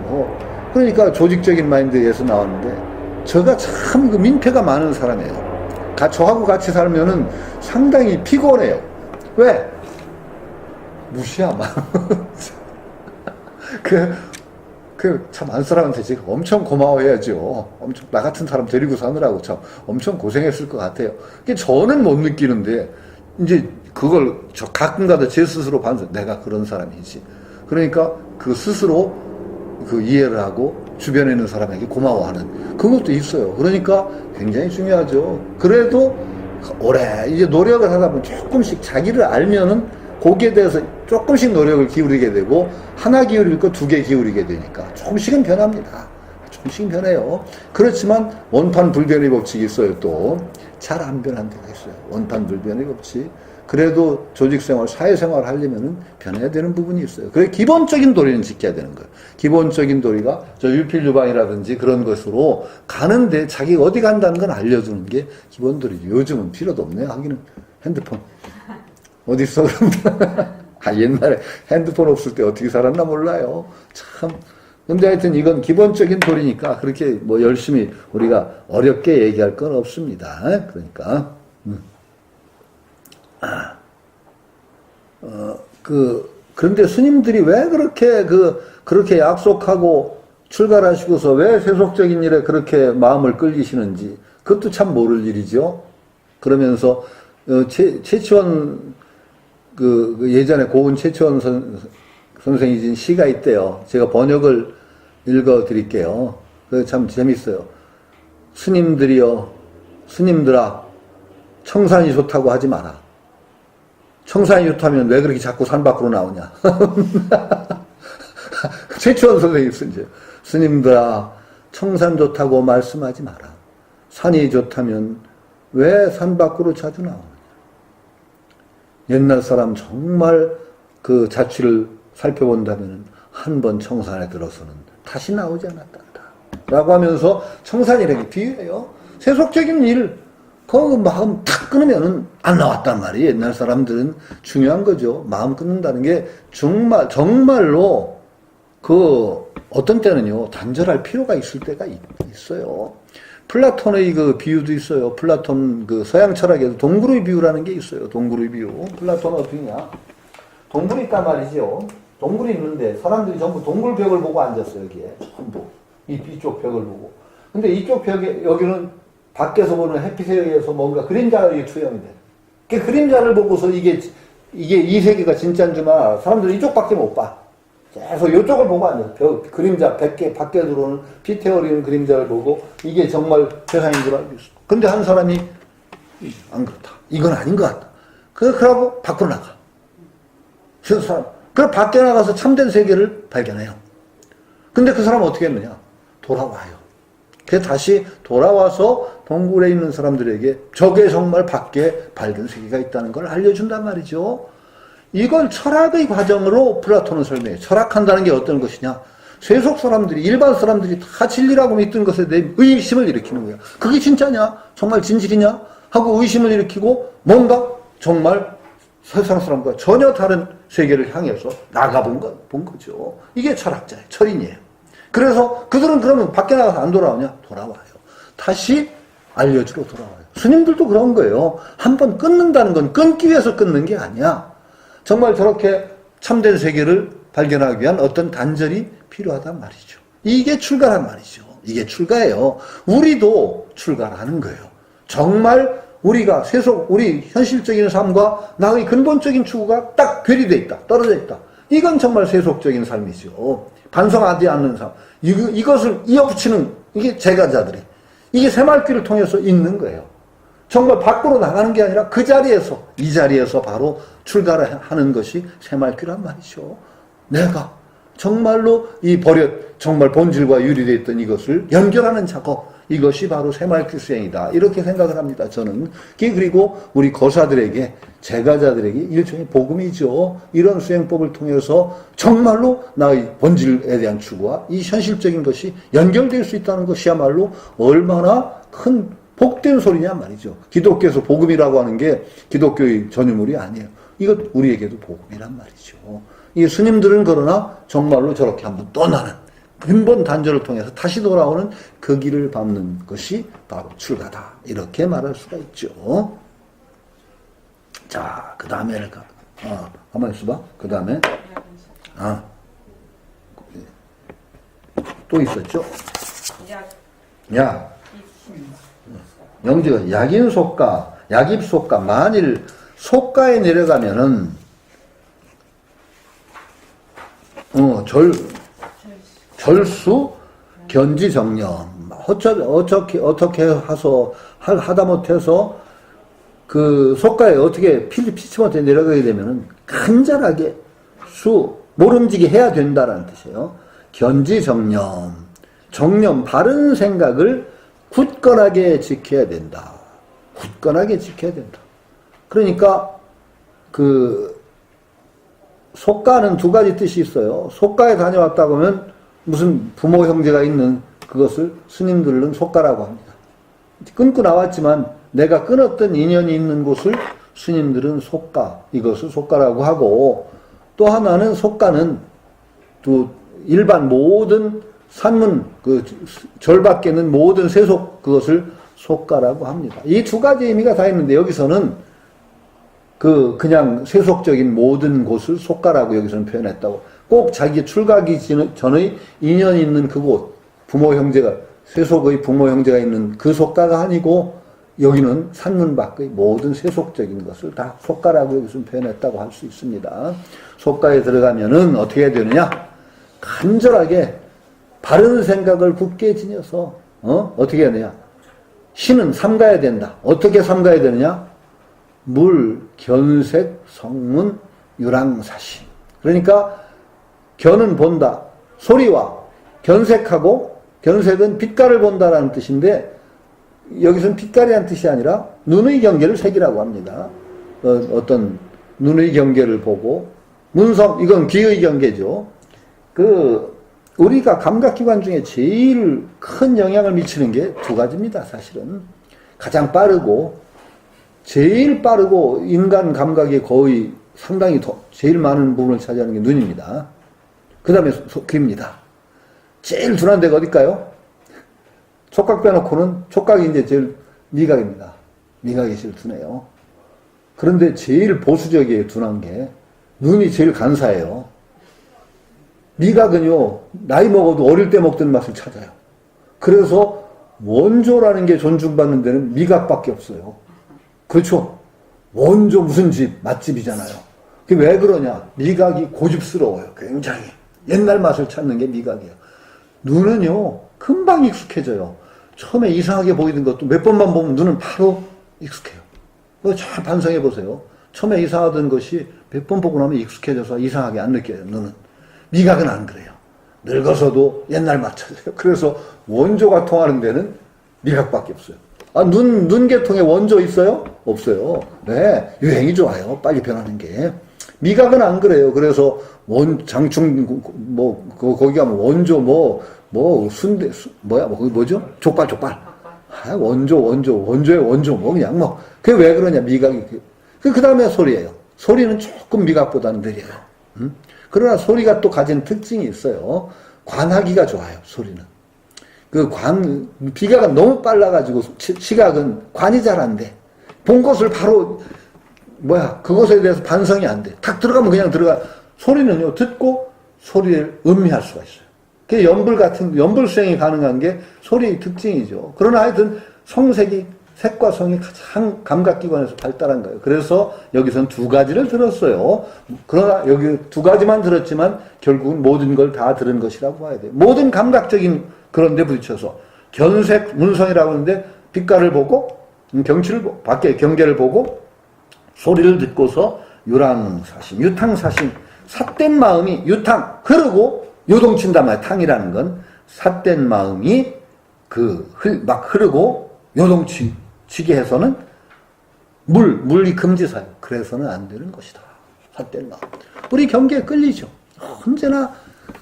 그러니까 조직적인 마인드에서 나왔는데 제가 참 그 민폐가 많은 사람이에요. 저하고 같이 살면은 상당히 피곤해요. 왜? 무시야, 막. 참, 안 사람한테 제가 엄청 고마워해야죠. 엄청, 나 같은 사람 데리고 사느라고 참 엄청 고생했을 것 같아요. 저는 못 느끼는데, 이제 그걸 가끔가다 제 스스로 반성, 내가 그런 사람이지. 그러니까 그 스스로 그 이해를 하고 주변에 있는 사람에게 고마워하는 그것도 있어요. 그러니까 굉장히 중요하죠. 그래도 오래 이제 노력을 하다 보면 조금씩 자기를 알면은 거기에 대해서 조금씩 노력을 기울이게 되고 하나 기울일 거 2개 기울이게 되니까 조금씩은 변합니다. 조금씩은 변해요. 그렇지만 원판불변의 법칙이 있어요. 또 잘 안 변한 데가 있어요. 원판불변의 법칙. 그래도 조직생활, 사회생활을 하려면 변해야 되는 부분이 있어요. 그래 기본적인 도리는 지켜야 되는 거예요. 기본적인 도리가 저 유필유방이라든지 그런 것으로 가는데 자기가 어디 간다는 건 알려주는 게 기본 도리죠. 요즘은 필요도 없네요. 하기는 핸드폰. 어디 있어 그럼? 옛날에 핸드폰 없을 때 어떻게 살았나 몰라요. 참. 근데 하여튼 이건 기본적인 도리니까 그렇게 뭐 열심히 우리가 어렵게 얘기할 건 없습니다. 그러니까. 그런데 스님들이 왜 그렇게 약속하고 출가하시고서 왜 세속적인 일에 그렇게 마음을 끌리시는지, 그것도 참 모를 일이죠. 그러면서, 최치원, 예전에 고은 최치원 선생이 진 시가 있대요. 제가 번역을 읽어 드릴게요. 그거 참 재밌어요. 스님들아, 청산이 좋다고 하지 마라. 청산이 좋다면 왜 그렇게 자꾸 산 밖으로 나오냐. 최치원 선생님 쓴죠. 스님들아, 청산 좋다고 말씀하지 마라. 산이 좋다면 왜 산 밖으로 자주 나오느냐. 옛날 사람 정말 그 자취를 살펴본다면 한 번 청산에 들어서는 다시 나오지 않았단다. 라고 하면서 청산이라는 게 비유예요. 세속적인 일, 그 마음 탁 끊으면은 안 나왔단 말이에요. 옛날 사람들은 중요한 거죠. 마음 끊는다는 게 정말로 어떤 때는요, 단절할 필요가 있을 때가 있어요. 플라톤의 그 비유도 있어요. 플라톤 서양 철학에도 동굴의 비유라는 게 있어요. 동굴의 비유. 플라톤은 어떻게냐? 동굴이 있단 말이죠. 동굴이 있는데 사람들이 전부 동굴 벽을 보고 앉았어요. 여기에 전부 이쪽 벽을 보고. 근데 이쪽 벽에 여기는 밖에서 보는 햇빛에 의해서 뭔가 그림자가 투영이 돼. 그 그림자를 보고서 이게 이 세계가 진짜인 줄 알아. 사람들은 이쪽밖에 못 봐. 계속 이쪽을 보고 앉아. 벽 그림자 밖에 들어오는 피태어리는 그림자를 보고 이게 정말 세상인 줄 알고 있어. 근데 한 사람이 안 그렇다. 이건 아닌 것 같다. 그러고 밖으로 나가. 그 사람. 그럼 밖에 나가서 참된 세계를 발견해요. 근데 그 사람은 어떻게 했느냐? 돌아와요. 그래서 다시 돌아와서 동굴에 있는 사람들에게 저게 정말 밖에 밝은 세계가 있다는 걸 알려준단 말이죠. 이걸 철학의 과정으로 플라톤은 설명해요. 철학한다는 게 어떤 것이냐? 세속 사람들이, 일반 사람들이 다 진리라고 믿던 것에 대해 의심을 일으키는 거야. 그게 진짜냐? 정말 진실이냐? 하고 의심을 일으키고 뭔가 정말 세상 사람과 전혀 다른 세계를 향해서 나가본 거죠. 이게 철학자예요. 철인이에요. 그래서 그들은 그러면 밖에 나가서 안 돌아오냐? 돌아와요. 다시 알려주러 돌아와요. 스님들도 그런 거예요. 한번 끊는다는 건 끊기 위해서 끊는 게 아니야. 정말 저렇게 참된 세계를 발견하기 위한 어떤 단절이 필요하단 말이죠. 이게 출가란 말이죠. 이게 출가예요. 우리도 출가를 하는 거예요. 정말 우리가 우리 현실적인 삶과 나의 근본적인 추구가 딱 괴리되어 있다. 떨어져 있다. 이건 정말 세속적인 삶이죠. 반성하지 않는 삶. 이것을 이어붙이는 이게 제가자들이. 이게 새말귀를 통해서 있는 거예요. 정말 밖으로 나가는 게 아니라 그 자리에서, 이 자리에서 바로 출가를 하는 것이 새말귀란 말이죠. 내가 정말로 이 정말 본질과 유리되어 있던 이것을 연결하는 작업. 이것이 바로 새말귀 수행이다. 이렇게 생각을 합니다. 저는. 그리고 우리 거사들에게, 제가자들에게 일종의 복음이죠. 이런 수행법을 통해서 정말로 나의 본질에 대한 추구와 이 현실적인 것이 연결될 수 있다는 것이야말로 얼마나 큰 복된 소리냐 말이죠. 기독교에서 복음이라고 하는 게 기독교의 전유물이 아니에요. 이것 우리에게도 복음이란 말이죠. 이 스님들은 그러나 정말로 저렇게 한번 떠나는 근본 단절을 통해서 다시 돌아오는 그 길을 밟는 것이 바로 출가다. 이렇게 말할 수가 있죠. 자, 그 다음에 가만히 있어봐. 그 다음에 또 있었죠. 영지가 약인속가, 약입속가. 만일 속가에 내려가면은 절수, 견지정념. 어떻게 하다 못해서 그 속가에 어떻게 피치 못해 내려가게 되면은 간절하게 모름지기 해야 된다라는 뜻이에요. 견지정념. 정념, 바른 생각을 굳건하게 지켜야 된다. 굳건하게 지켜야 된다. 그러니까 속가는 두 가지 뜻이 있어요. 속가에 다녀왔다 보면 무슨 부모 형제가 있는 그것을 스님들은 속가라고 합니다. 끊고 나왔지만 내가 끊었던 인연이 있는 곳을 스님들은 속가, 이것을 속가라고 하고, 또 하나는 속가는 또 일반 모든 산문, 절 밖에 있는 모든 세속, 그것을 속가라고 합니다. 이 두 가지 의미가 다 있는데 여기서는 그냥 세속적인 모든 곳을 속가라고 여기서는 표현했다고. 꼭 자기 출가하기 전의 인연이 있는 그곳, 세속의 부모 형제가 있는 그 속가가 아니고, 여기는 산문 밖의 모든 세속적인 것을 다 속가라고 여기서는 표현했다고 할 수 있습니다. 속가에 들어가면은 어떻게 해야 되느냐? 간절하게 바른 생각을 굳게 지녀서, 어떻게 해야 되냐? 신은 삼가야 된다. 어떻게 삼가야 되느냐? 물, 견색, 성문, 유랑사시. 그러니까 견은 본다. 소리와 견색하고, 견색은 빛깔을 본다라는 뜻인데 여기서는 빛깔이라는 뜻이 아니라 눈의 경계를 색이라고 합니다. 어떤 눈의 경계를 보고, 문성, 이건 귀의 경계죠. 우리가 감각기관 중에 제일 큰 영향을 미치는 게 두 가지입니다, 사실은. 가장 빠르고, 제일 빠르고, 인간 감각이 거의 상당히 제일 많은 부분을 차지하는 게 눈입니다. 그 다음에 귀입니다. 제일 둔한 데가 어딜까요? 촉각 빼놓고는, 촉각이 이제 제일 미각입니다. 미각이 제일 둔해요. 그런데 제일 보수적이에요, 둔한 게. 눈이 제일 간사해요. 미각은요, 나이 먹어도 어릴 때 먹던 맛을 찾아요. 그래서 원조라는 게 존중받는 데는 미각밖에 없어요. 그렇죠? 원조 무슨 집, 맛집이잖아요. 그게 왜 그러냐? 미각이 고집스러워요. 굉장히. 옛날 맛을 찾는 게 미각이에요. 눈은요, 금방 익숙해져요. 처음에 이상하게 보이는 것도 몇 번만 보면 눈은 바로 익숙해요. 그거 잘 반성해 보세요. 처음에 이상하던 것이 몇 번 보고 나면 익숙해져서 이상하게 안 느껴요, 눈은. 미각은 안 그래요. 늙어서도 옛날 맛 찾아요. 그래서 원조가 통하는 데는 미각밖에 없어요. 아, 눈계통에 원조 있어요? 없어요. 네, 유행이 좋아요. 빨리 변하는 게. 미각은 안 그래요. 그래서 장충, 거기 가면 원조, 순대, 거기 뭐죠? 족발. 아, 원조의 원조, 그냥 그게 왜 그러냐, 미각이. 그 다음에 소리예요. 소리는 조금 미각보다는 느려요. 그러나 소리가 또 가진 특징이 있어요. 관하기가 좋아요, 소리는. 비가가 너무 빨라가지고, 시각은 관이 잘 안 돼. 본 것을 바로, 그것에 대해서 반성이 안 돼. 탁 들어가면 그냥 들어가. 소리는요, 듣고 소리를 음미할 수가 있어요. 그게 연불 수행이 가능한 게 소리의 특징이죠. 그러나 하여튼 색과 성이 가장 감각기관에서 발달한 거예요. 그래서 여기선 두 가지를 들었어요. 그러나 여기 두 가지만 들었지만 결국은 모든 걸 다 들은 것이라고 봐야 돼요. 모든 감각적인 그런 데 부딪혀서 견색, 문성이라고 하는데 빛깔을 보고 밖에 경계를 보고 소리를 듣고서 유랑사심, 유탕사심, 삿된 마음이 흐르고 요동친단 말이에요. 탕이라는 건 삿된 마음이 막 흐르고 요동치게 해서는 물이 금지사예요. 그래서는 안 되는 것이다. 삿된 마음. 우리 경계에 끌리죠. 언제나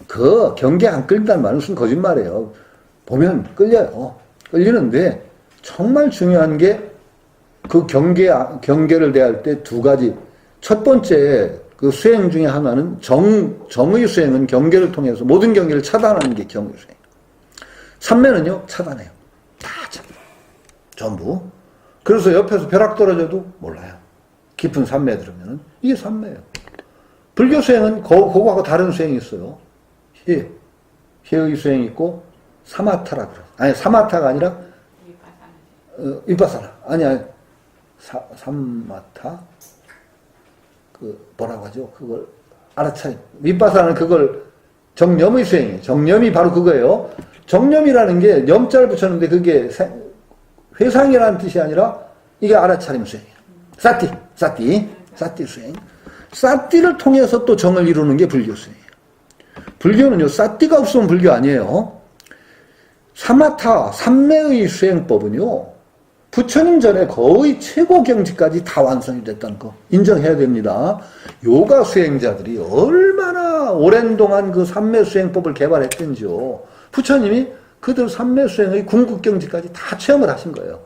그 경계 안 끌린다는 말은 무슨 거짓말이에요. 보면 끌려요. 끌리는데 정말 중요한 게 그 경계를 대할 때 두 가지. 첫 번째 그 수행 중에 하나는 정의 수행은 경계를 통해서 모든 경계를 차단하는 게 경의 수행. 삼매는요, 차단해요. 다 차단. 전부. 그래서 옆에서 벼락 떨어져도 몰라요. 깊은 삼매 들으면은. 이게 삼매예요. 불교 수행은 그거하고 다른 수행이 있어요. 혜의 수행이 있고, 사마타라 그래요. 아니, 사마타가 아니라, 윗바사나. 아니, 삼마타? 뭐라고 하죠? 그걸 알아차려. 윗바사는 그걸 정념의 수행이에요. 정념이 바로 그거예요. 정념이라는 게 염자를 붙였는데 그게 회상이라는 뜻이 아니라 이게 알아차림 수행이에요. 사티 수행. 사티를 통해서 또 정을 이루는 게 불교 수행이에요. 불교는요, 사티가 없으면 불교 아니에요. 사마타, 삼매의 수행법은요, 부처님 전에 거의 최고 경지까지 다 완성이 됐다는 거 인정해야 됩니다. 요가 수행자들이 얼마나 오랜 동안 그 삼매 수행법을 개발했던지요. 부처님이 그들 삼매 수행의 궁극 경지까지 다 체험을 하신 거예요.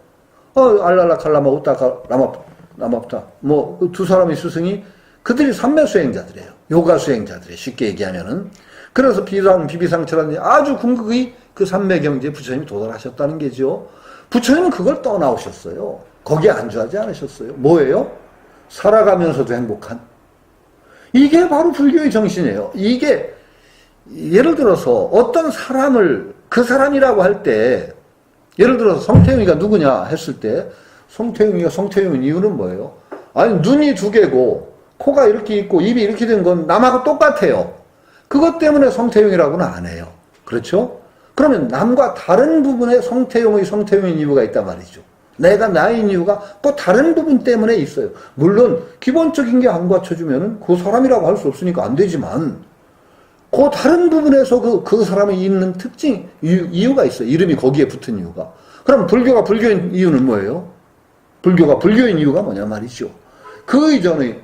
알랄라 칼라마 우타카 라마프타 두 사람의 스승이 그들이 삼매 수행자들이에요. 요가 수행자들이에요. 쉽게 얘기하면은. 그래서 비비상처럼 아주 궁극의 그 삼매 경지에 부처님이 도달하셨다는 게죠. 부처님은 그걸 떠나오셨어요. 거기에 안주하지 않으셨어요. 뭐예요? 살아가면서도 행복한. 이게 바로 불교의 정신이에요. 이게 예를 들어서 어떤 사람을 그 사람이라고 할 때 예를 들어서 성태용이가 누구냐 했을 때 성태용이가 성태용인 이유는 뭐예요? 아니 눈이 두 개고 코가 이렇게 있고 입이 이렇게 된 건 남하고 똑같아요. 그것 때문에 성태용이라고는 안 해요. 그렇죠? 그러면 남과 다른 부분에 성태용인 이유가 있단 말이죠. 내가 나인 이유가 또 다른 부분 때문에 있어요. 물론 기본적인 게 안 갖춰주면은 그 사람이라고 할 수 없으니까 안 되지만 그 다른 부분에서 그 사람이 있는 특징, 이유가 있어요. 이름이 거기에 붙은 이유가. 그럼 불교가 불교인 이유는 뭐예요? 불교가 불교인 이유가 뭐냐 말이죠. 그 이전에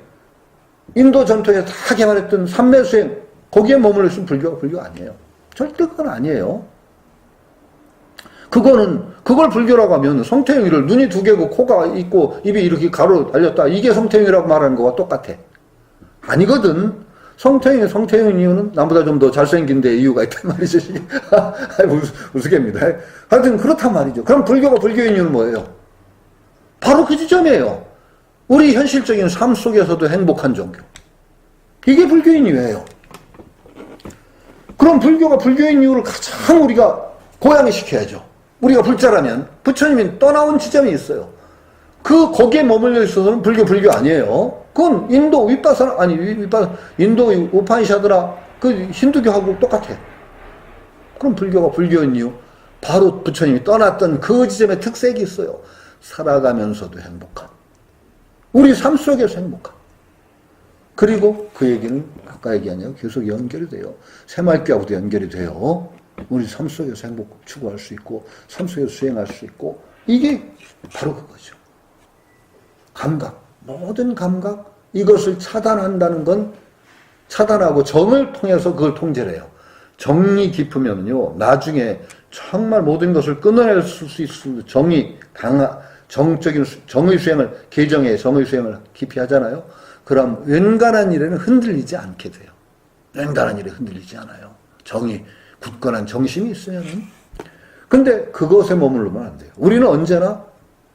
인도 전통에서 다 개발했던 삼매수행 거기에 머물러 있으면 불교가 불교 아니에요. 절대 그건 아니에요. 그걸 불교라고 하면 성태용이를 눈이 두 개고 코가 있고 입이 이렇게 가로 달렸다. 이게 성태용이라고 말하는 거와 똑같아. 아니거든. 성태용인 이유는 남보다 좀 더 잘생긴 데 이유가 있단 말이죠. 우스개입니다. 하여튼 그렇단 말이죠. 그럼 불교가 불교인 이유는 뭐예요? 바로 그 지점이에요. 우리 현실적인 삶 속에서도 행복한 종교. 이게 불교인 이유예요. 그럼 불교가 불교인 이유를 가장 우리가 고양시켜야죠. 우리가 불자라면 부처님이 떠나온 지점이 있어요. 거기에 머물러 있어서는 불교 아니에요. 그건 인도 윗바사나, 아니, 인도 우파니샤드나 그 힌두교하고 똑같아. 그럼 불교가 불교인 이유? 바로 부처님이 떠났던 그 지점에 특색이 있어요. 살아가면서도 행복한. 우리 삶 속에서 행복한. 그리고 그 얘기는 아까 얘기한 대로 계속 연결이 돼요. 새말귀하고도 연결이 돼요. 우리 삶 속에서 행복 추구할 수 있고, 삶 속에서 수행할 수 있고, 이게 바로 그거죠. 감각, 모든 감각, 이것을 차단한다는 건 차단하고 정을 통해서 그걸 통제를 해요. 정이 깊으면요, 나중에 정말 모든 것을 끊어낼 수 있을 정의 정적인 정의 수행을, 개정의 정의 수행을 깊이 하잖아요. 그럼 웬간한 일에는 흔들리지 않게 돼요. 웬간한 일에 흔들리지 않아요. 정이, 굳건한 정심이 있으면은. 근데 그것에 머무르면 안 돼요. 우리는 언제나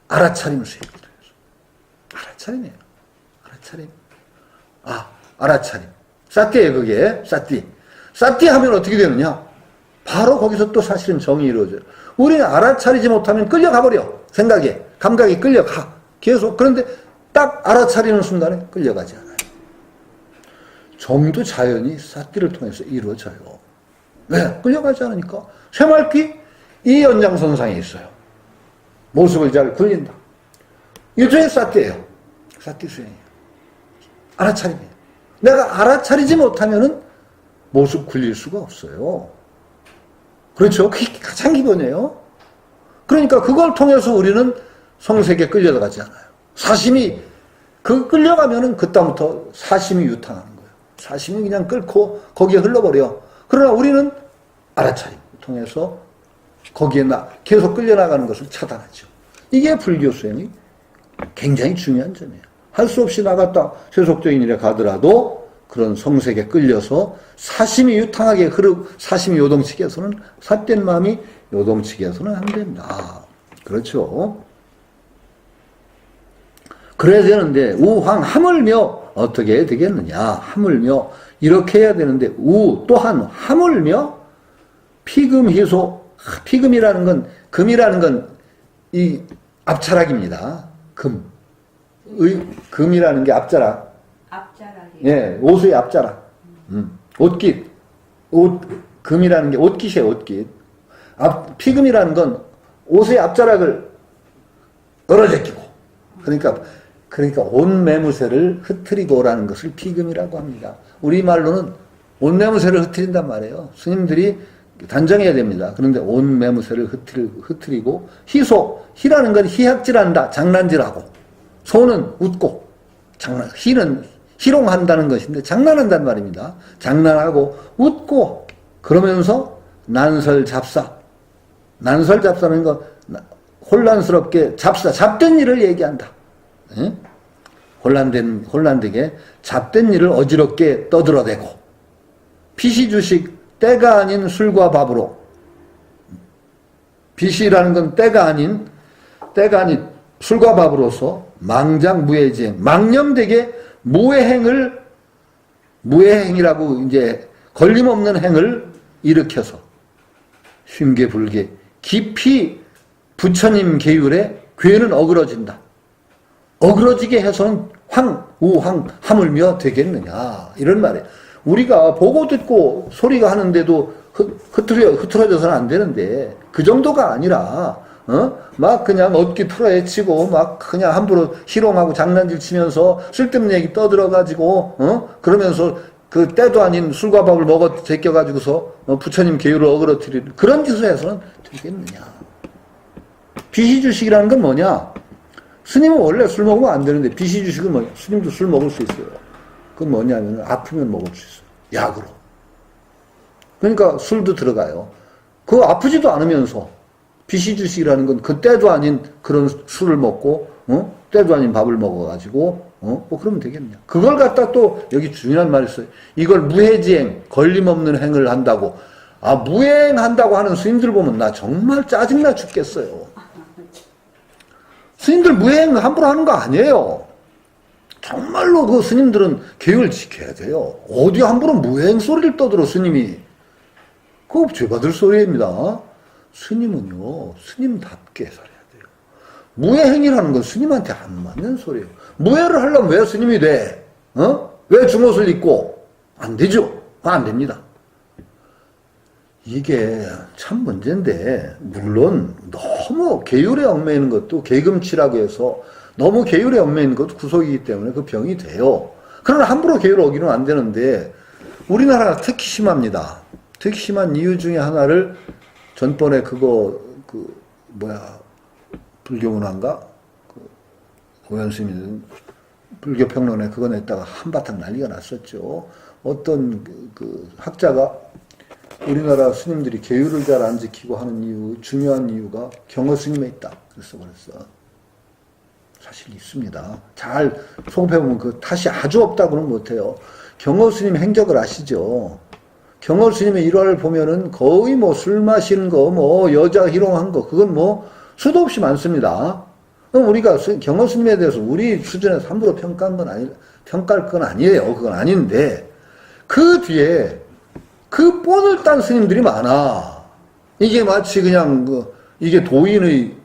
알아차림 수행이거든요. 알아차림이에요. 알아차림. 알아차림. 싸띠예요, 그게. 싸띠. 싸띠 하면 어떻게 되느냐? 바로 거기서 또 사실은 정이 이루어져요. 우리는 알아차리지 못하면 끌려가버려. 생각에. 감각이 끌려가. 계속. 그런데 딱 알아차리는 순간에 끌려가지 않아요. 정도 자연히 싸띠를 통해서 이루어져요. 왜? 끌려가지 않으니까. 새말귀 이 연장선상에 있어요. 모습을 잘 굴린다. 일종의 싸띠예요. 싸띠 수행이에요. 알아차림이에요. 내가 알아차리지 못하면은 모습 굴릴 수가 없어요. 그렇죠? 그게 가장 기본이에요. 그러니까 그걸 통해서 우리는 성색에 끌려가지 않아요. 사심이, 끌려가면은 그다음부터 사심이 유탕하는 거예요. 사심이 그냥 끓고 거기에 흘러버려. 그러나 우리는 알아차림 통해서 거기에 계속 끌려나가는 것을 차단하죠. 이게 불교 수행이 굉장히 중요한 점이에요. 할 수 없이 나갔다 세속적인 일에 가더라도 그런 성색에 끌려서 사심이 유탕하게 사심이 요동치게 해서는, 삿된 마음이 요동치게 해서는 안 됩니다. 그렇죠? 그래야 되는데, 우황 하물며 어떻게 해야 되겠느냐? 하물며 이렇게 해야 되는데, 또한 하물며 피금희소, 피금이라는 건, 금이라는 건 이 앞자락입니다. 금이라는 게 앞자락. 앞자락이. 예, 옷의 앞자락. 옷깃. 금이라는 게 옷깃이에요, 옷깃. 피금이라는 건 옷의 앞자락을 떨어제끼고. 그러니까 옷 매무새를 흐트리고라는 것을 피금이라고 합니다. 우리말로는 옷 매무새를 흐트린단 말이에요. 스님들이 단정해야 됩니다. 그런데 옷 매무새를 흐트리고, 희라는 건 희학질한다, 장난질하고, 소는 웃고, 희는 희롱한다는 것인데 장난한단 말입니다. 장난하고 웃고, 그러면서 난설잡사. 난설잡사는 거 혼란스럽게 잡된 일을 얘기한다. 예? 혼란되게 잡된 일을 어지럽게 떠들어대고, 피시주식, 때가 아닌 술과 밥으로. 피시라는 건 때가 아닌 술과 밥으로서 망장무해지행, 망념되게 무해행이라고 이제 걸림없는 행을 일으켜서 흉계불계 깊이 부처님 계율에 괴는 어그러진다. 어그러지게 해서는 우황 하물며 되겠느냐, 이런 말이에요. 우리가 보고 듣고 소리가 하는데도 흐트러져서는 안 되는데, 그 정도가 아니라 막 그냥 얻기 풀어헤치고 막 그냥 함부로 희롱하고 장난질 치면서 쓸데없는 얘기 떠들어가지고 그러면서 그 때도 아닌 술과 밥을 먹어 제껴가지고서 부처님 계율을 어그러뜨리는 그런 짓을 해서는 되겠느냐. 비시주식이라는 건 뭐냐? 스님은 원래 술 먹으면 안 되는데, 비시주식은 뭐냐? 스님도 술 먹을 수 있어요. 그건 뭐냐면 아프면 먹을 수 있어요. 약으로. 그러니까 술도 들어가요. 그거 아프지도 않으면서 비시주식이라는 건 그 때도 아닌 그런 술을 먹고 때도 아닌 밥을 먹어가지고 뭐 그러면 되겠냐. 그걸 갖다 또 여기 중요한 말이 있어요. 이걸 무해지행, 걸림없는 행을 한다고. 무해행한다고 하는 스님들 보면 나 정말 짜증나 죽겠어요. 스님들 무해행 함부로 하는 거 아니에요. 정말로 그 스님들은 계율을 지켜야 돼요. 어디 함부로 무해행 소리를 떠들어, 스님이. 그거 죄받을 소리입니다. 스님은요, 스님답게 살아야 돼요. 무예행위라는 건 스님한테 안 맞는 소리예요. 무예를 하려면 왜 스님이 돼? 왜 중옷을 입고? 안 되죠. 안 됩니다. 이게 참 문제인데, 물론 너무 계율에 얽매이는 것도 계금치라고 해서 너무 계율에 얽매이는 것도 구속이기 때문에 그 병이 돼요. 그러나 함부로 계율을 어기면 안 되는데, 우리나라가 특히 심합니다. 특히 심한 이유 중에 하나를 전번에 불교문화인가? 오현스님이 불교평론에 그거 냈다가 한바탕 난리가 났었죠. 어떤 그 학자가 우리나라 스님들이 계율을 잘 안 지키고 하는 이유, 중요한 이유가 경허 스님에 있다. 그랬어. 사실 있습니다. 잘 송패보면 그 탓이 아주 없다고는 못해요. 경허 스님 행적을 아시죠? 경허 스님의 일화를 보면은 거의 뭐 술 마시는 거, 뭐 여자 희롱한 거, 그건 뭐 수도 없이 많습니다. 그럼 우리가 경허 스님에 대해서 우리 수준에서 함부로 평가할 건 아니에요. 그건 아닌데, 그 뒤에 그 뻔을 딴 스님들이 많아. 이게 마치 그냥 이게 도인의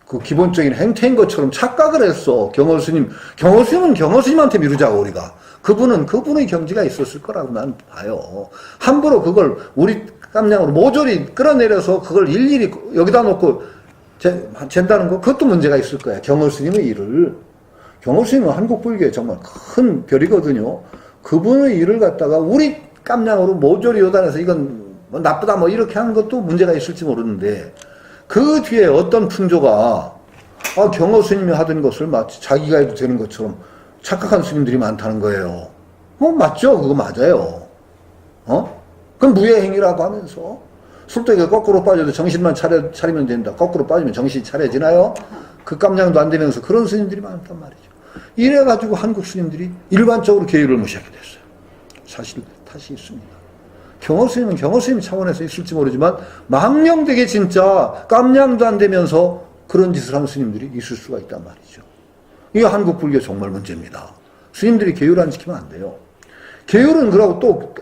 그 기본적인 행태인 것처럼 착각을 했어. 경허 스님은 경허 스님한테 미루자고 우리가. 그분의 경지가 있었을 거라고 난 봐요. 함부로 그걸 우리 깜냥으로 모조리 끌어내려서 그걸 일일이 여기다 놓고 잰다는 거, 그것도 문제가 있을 거야. 경허 스님의 일을. 경허 스님은 한국 불교에 정말 큰 별이거든요. 그분의 일을 갖다가 우리 깜냥으로 모조리 요단해서 이건 뭐 나쁘다 뭐 이렇게 하는 것도 문제가 있을지 모르는데, 그 뒤에 어떤 풍조가 경허 스님이 하던 것을 마치 자기가 해도 되는 것처럼 착각한 스님들이 많다는 거예요. 맞죠? 그거 맞아요. 그건 무예행위라고 하면서 술독에 거꾸로 빠져도 정신만 차리면 된다. 거꾸로 빠지면 정신이 차려지나요? 그 깜냥도 안 되면서 그런 스님들이 많단 말이죠. 이래가지고 한국 스님들이 일반적으로 계율을 무시하게 됐어요. 사실 탓이 있습니다. 경허 스님은 경허 스님 차원에서 있을지 모르지만 망령되게 진짜 깜냥도 안 되면서 그런 짓을 하는 스님들이 있을 수가 있단 말이죠. 이게 한국 불교 정말 문제입니다. 스님들이 계율 안 지키면 안 돼요. 계율은 그러고 또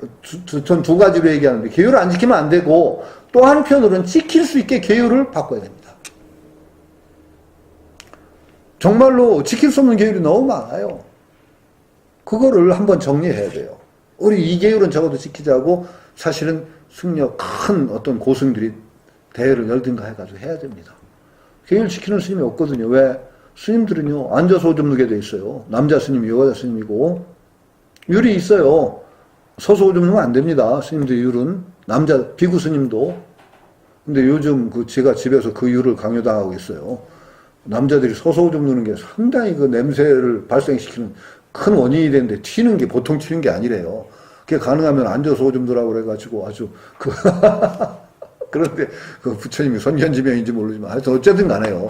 전 두 가지로 얘기하는데, 계율을 안 지키면 안 되고 또 한편으로는 지킬 수 있게 계율을 바꿔야 됩니다. 정말로 지킬 수 없는 계율이 너무 많아요. 그거를 한번 정리해야 돼요. 우리 이 계율은 적어도 지키자고 사실은 승려 큰 어떤 고승들이 대회를 열든가 해가지고 해야 됩니다. 계율 지키는 스님이 없거든요. 왜? 스님들은요, 앉아서 오줌 누게 돼 있어요. 남자 스님이 여자 스님이고, 율이 있어요. 서서 오줌 누면 안 됩니다. 스님들 율은. 남자, 비구 스님도. 근데 요즘 제가 집에서 그 율을 강요당하고 있어요. 남자들이 서서 오줌 누는 게 상당히 그 냄새를 발생시키는 큰 원인이 되는데 튀는 게 보통 튀는 게 아니래요. 그게 가능하면 앉아서 오줌 누라고 그래가지고 아주 그런데 그 부처님이 선견지명인지 모르지만 하여튼 어쨌든 간에요.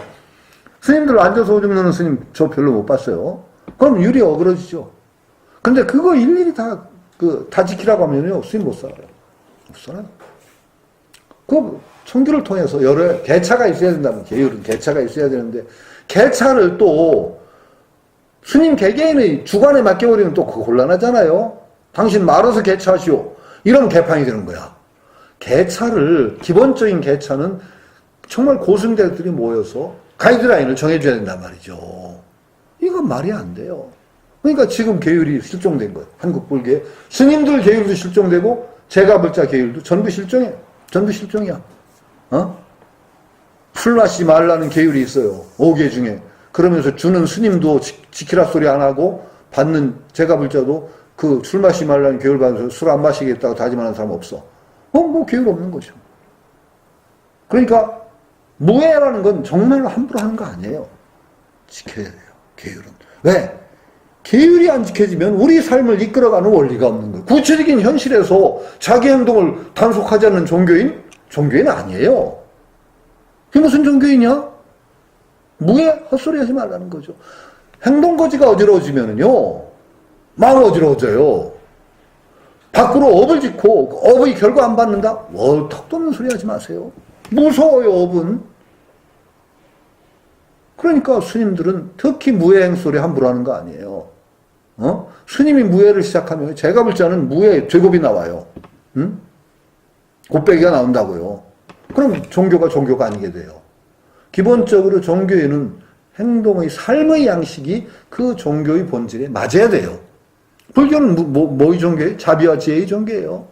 스님들 앉아서 오줌 누는 스님 저 별로 못 봤어요. 그럼 율이 어그러지죠. 근데 그거 일일이 다 지키라고 하면요, 스님 못 살아요. 못 살아요. 그 청규를 통해서 여러 개차가 있어야 된다면, 계율은 개차가 있어야 되는데, 개차를 또 스님 개개인의 주관에 맡겨버리면 또 그거 곤란하잖아요. 당신 말아서 개차하시오. 이러면 개판이 되는 거야. 개차를, 기본적인 개차는 정말 고승들이 모여서 가이드라인을 정해줘야 된단 말이죠. 이건 말이 안 돼요. 그러니까 지금 계율이 실종된 거예요. 한국 불교에. 스님들 계율도 실종되고, 제가불자 계율도 전부 실종이에요. 전부 실종이야. 술 마시지 말라는 계율이 있어요. 5개 중에. 그러면서 주는 스님도 지키라 소리 안 하고, 받는 제가불자도 그 술 마시지 말라는 계율 받아서 술 안 마시겠다고 다짐하는 사람 없어. 뭐 계율 없는 거죠. 그러니까, 무예라는 건 정말로 함부로 하는 거 아니에요. 지켜야 돼요. 계율은. 왜? 계율이 안 지켜지면 우리 삶을 이끌어가는 원리가 없는 거예요. 구체적인 현실에서 자기 행동을 단속하지 않는 종교인 아니에요. 그게 무슨 종교이냐? 무예 헛소리 하지 말라는 거죠. 행동거지가 어지러워지면은요, 마음 어지러워져요. 밖으로 업을 짓고 업의 결과 안 받는다? 턱도 없는 소리 하지 마세요. 무서워요, 업은. 그러니까 스님들은 특히 무예 행소리 함부로 하는 거 아니에요. 스님이 무예를 시작하면 제가불자는 무예 제곱이 나와요. 응? 곱빼기가 나온다고요. 그럼 종교가 아니게 돼요. 기본적으로 종교에는 행동의 삶의 양식이 그 종교의 본질에 맞아야 돼요. 불교는 뭐의 종교예요? 자비와 지혜의 종교예요.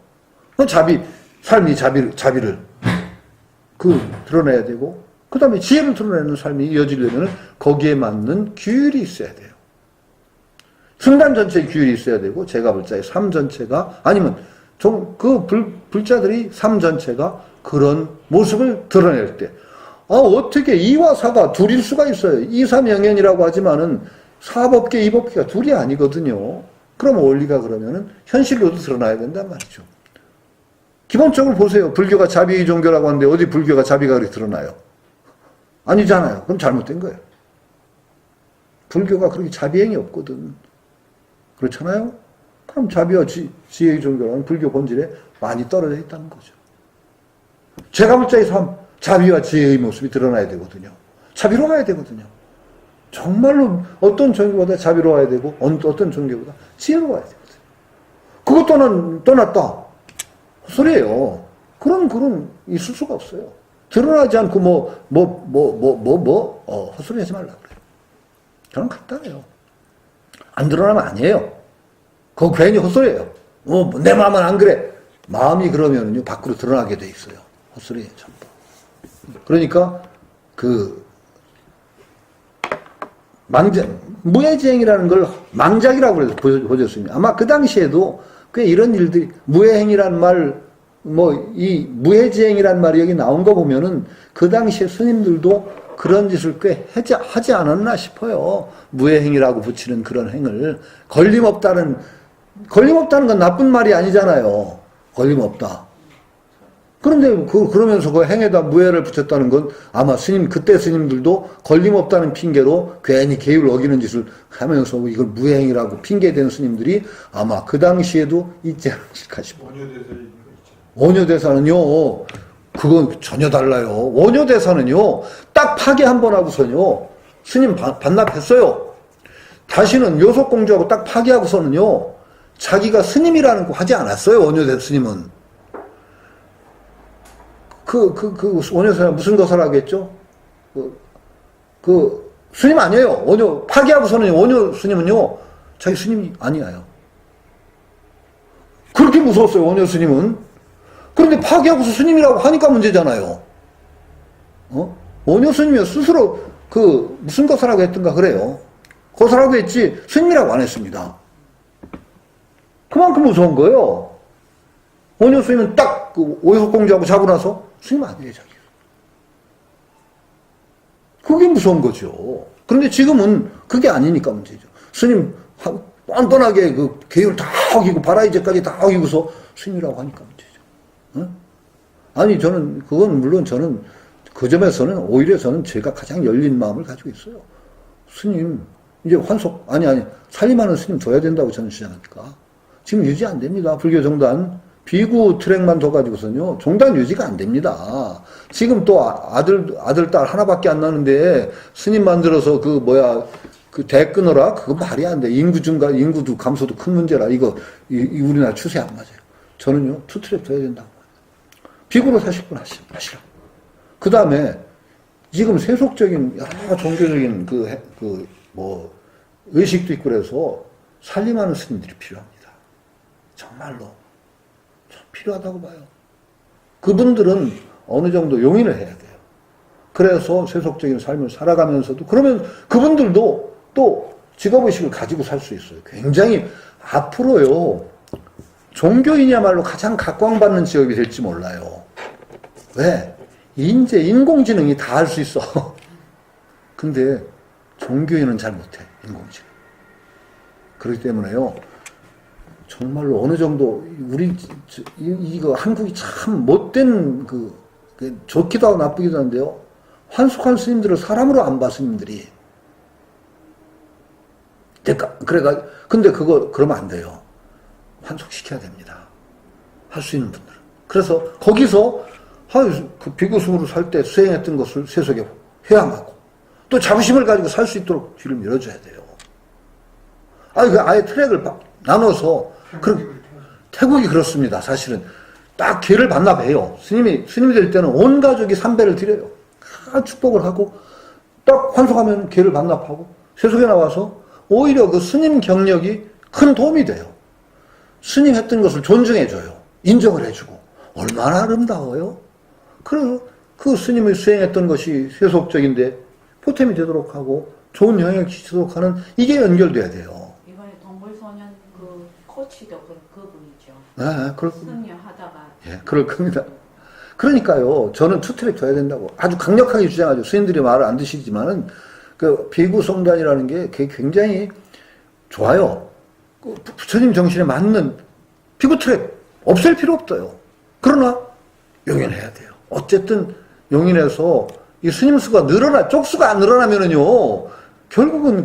삶이 자비를 드러내야 되고, 그 다음에 지혜를 드러내는 삶이 이어지려면 거기에 맞는 규율이 있어야 돼요. 승단 전체에 규율이 있어야 되고, 제가불자의 삶 전체가, 아니면 불자들이 삶 전체가 그런 모습을 드러낼 때, 어떻게 이와 사가 둘일 수가 있어요. 이삼영연이라고 하지만은 사법계, 이법계가 둘이 아니거든요. 그럼 원리가 그러면은 현실로도 드러나야 된단 말이죠. 기본적으로 보세요. 불교가 자비의 종교라고 하는데 어디 불교가 자비가 그렇게 드러나요? 아니잖아요. 그럼 잘못된 거예요. 불교가 그렇게 자비행이 없거든. 그렇잖아요? 그럼 자비와 지혜의 종교라는 불교 본질에 많이 떨어져 있다는 거죠. 제가불자의 삶, 자비와 지혜의 모습이 드러나야 되거든요. 자비로워야 되거든요. 정말로 어떤 종교보다 자비로워야 되고 어떤 종교보다 지혜로워야 되거든요. 그것 떠났다. 헛소리예요. 그런 있을 수가 없어요. 드러나지 않고 헛소리 하지 말라 그래요. 저는 간단해요. 안 드러나면 아니에요. 그거 괜히 헛소리예요. 내 마음은 안 그래. 마음이 그러면요 밖으로 드러나게 돼 있어요. 헛소리예요, 전부. 그러니까 무해지행이라는 걸 망작이라고 그래서 보셨습니다. 아마 그 당시에도 꽤 이런 일들이 무해행이란 말, 이 무해지행이란 말이 여기 나온 거 보면은 그 당시에 스님들도 그런 짓을 꽤 하지 않았나 싶어요. 무해행이라고 붙이는 그런 행을. 걸림없다는 건 나쁜 말이 아니잖아요. 걸림없다. 그런데 그러면서 그 행에다 무해를 붙였다는 건 아마 그때 스님들도 걸림없다는 핑계로 괜히 계율 어기는 짓을 하면서 이걸 무해행이라고 핑계대는 스님들이 아마 그 당시에도 있지 않을까 싶어요. 원효대사는요, 그건 전혀 달라요. 원효대사는요, 딱 파괴 한 번 하고서는요, 스님 반납했어요. 다시는 요속공주하고 딱 파괴하고서는요, 자기가 스님이라는 거 하지 않았어요, 원효대 스님은. 원효사가 무슨 것을 하겠죠? 스님 아니에요. 파괴하고서는 원효 스님은요, 자기 스님이 아니에요. 그렇게 무서웠어요, 원효 스님은. 그런데 파괴하고서 스님이라고 하니까 문제잖아요. 원효 스님이 스스로 무슨 것을 하고 했던가 그래요. 것을 했지, 스님이라고 안 했습니다. 그만큼 무서운 거예요. 원효 스님은 딱 오효공주하고 자고 나서 스님 아니에요, 자기. 그게 무서운 거죠. 그런데 지금은 그게 아니니까 문제죠. 스님 뻔뻔하게 계율 다 어기고 바라이제까지 다 어기고서 스님이라고 하니까 문제죠. 아니 저는 그 점에서는 오히려 제가 가장 열린 마음을 가지고 있어요. 스님 이제 살림하는 스님 둬야 된다고 저는 주장하니까 지금 유지 안 됩니다. 불교 정단 비구 트랙만 둬가지고서는요, 종단 유지가 안 됩니다. 지금 또 아들, 딸 하나밖에 안 나는데, 스님 만들어서 대 끊어라? 그거 말이 안 돼. 인구도 감소도 큰 문제라. 이거 우리나라 추세 안 맞아요. 저는요, 투트랙 둬야 된다고. 비구로 사실 분 하시라. 그 다음에, 지금 세속적인, 여러 종교적인 의식도 있고 그래서 살림하는 스님들이 필요합니다. 정말로. 필요하다고 봐요. 그분들은 어느 정도 용인을 해야 돼요. 그래서 세속적인 삶을 살아가면서도, 그러면 그분들도 또 직업의식을 가지고 살 수 있어요. 굉장히 앞으로요, 종교인이야말로 가장 각광받는 직업이 될지 몰라요. 왜? 인공지능이 다 할 수 있어. 근데 종교인은 잘 못해, 인공지능. 그렇기 때문에요, 정말로 어느 정도 이거 한국이 참 못된 좋기도 하고 나쁘기도 한데요. 환속한 스님들을 사람으로 안 봐, 스님들이. 근데 그러면 안 돼요. 환속시켜야 됩니다. 할 수 있는 분들은. 그래서 거기서 비교승으로 살 때 수행했던 것을 세속에 회항하고 또 자부심을 가지고 살 수 있도록 뒤를 밀어줘야 돼요. 아예 트랙을 나눠서 태국이 그렇습니다. 사실은 딱 계를 반납해요. 스님이 될 때는 온 가족이 삼배를 드려요. 다 축복을 하고, 딱 환속하면 계를 반납하고, 세속에 나와서 오히려 그 스님 경력이 큰 도움이 돼요. 스님 했던 것을 존중해줘요. 인정을 해주고. 얼마나 아름다워요? 그래서 그 스님이 수행했던 것이 세속적인데 보탬이 되도록 하고 좋은 영향을 끼치도록 하는 이게 연결돼야 돼요. 이번에 동물소년 그 코치도 그분이죠. 네, 그렇군요. 승려하다가. 예, 그럴 겁니다. 그러니까요, 저는 투트랙 둬야 된다고 아주 강력하게 주장하죠. 스님들이 말을 안 드시지만은 그 비구성단이라는 게 굉장히 좋아요. 그 부처님 정신에 맞는 비구트랙 없앨 필요 없어요. 그러나 용인해야 돼요. 어쨌든 용인해서 이 스님 수가 쪽수가 안 늘어나면은요, 결국은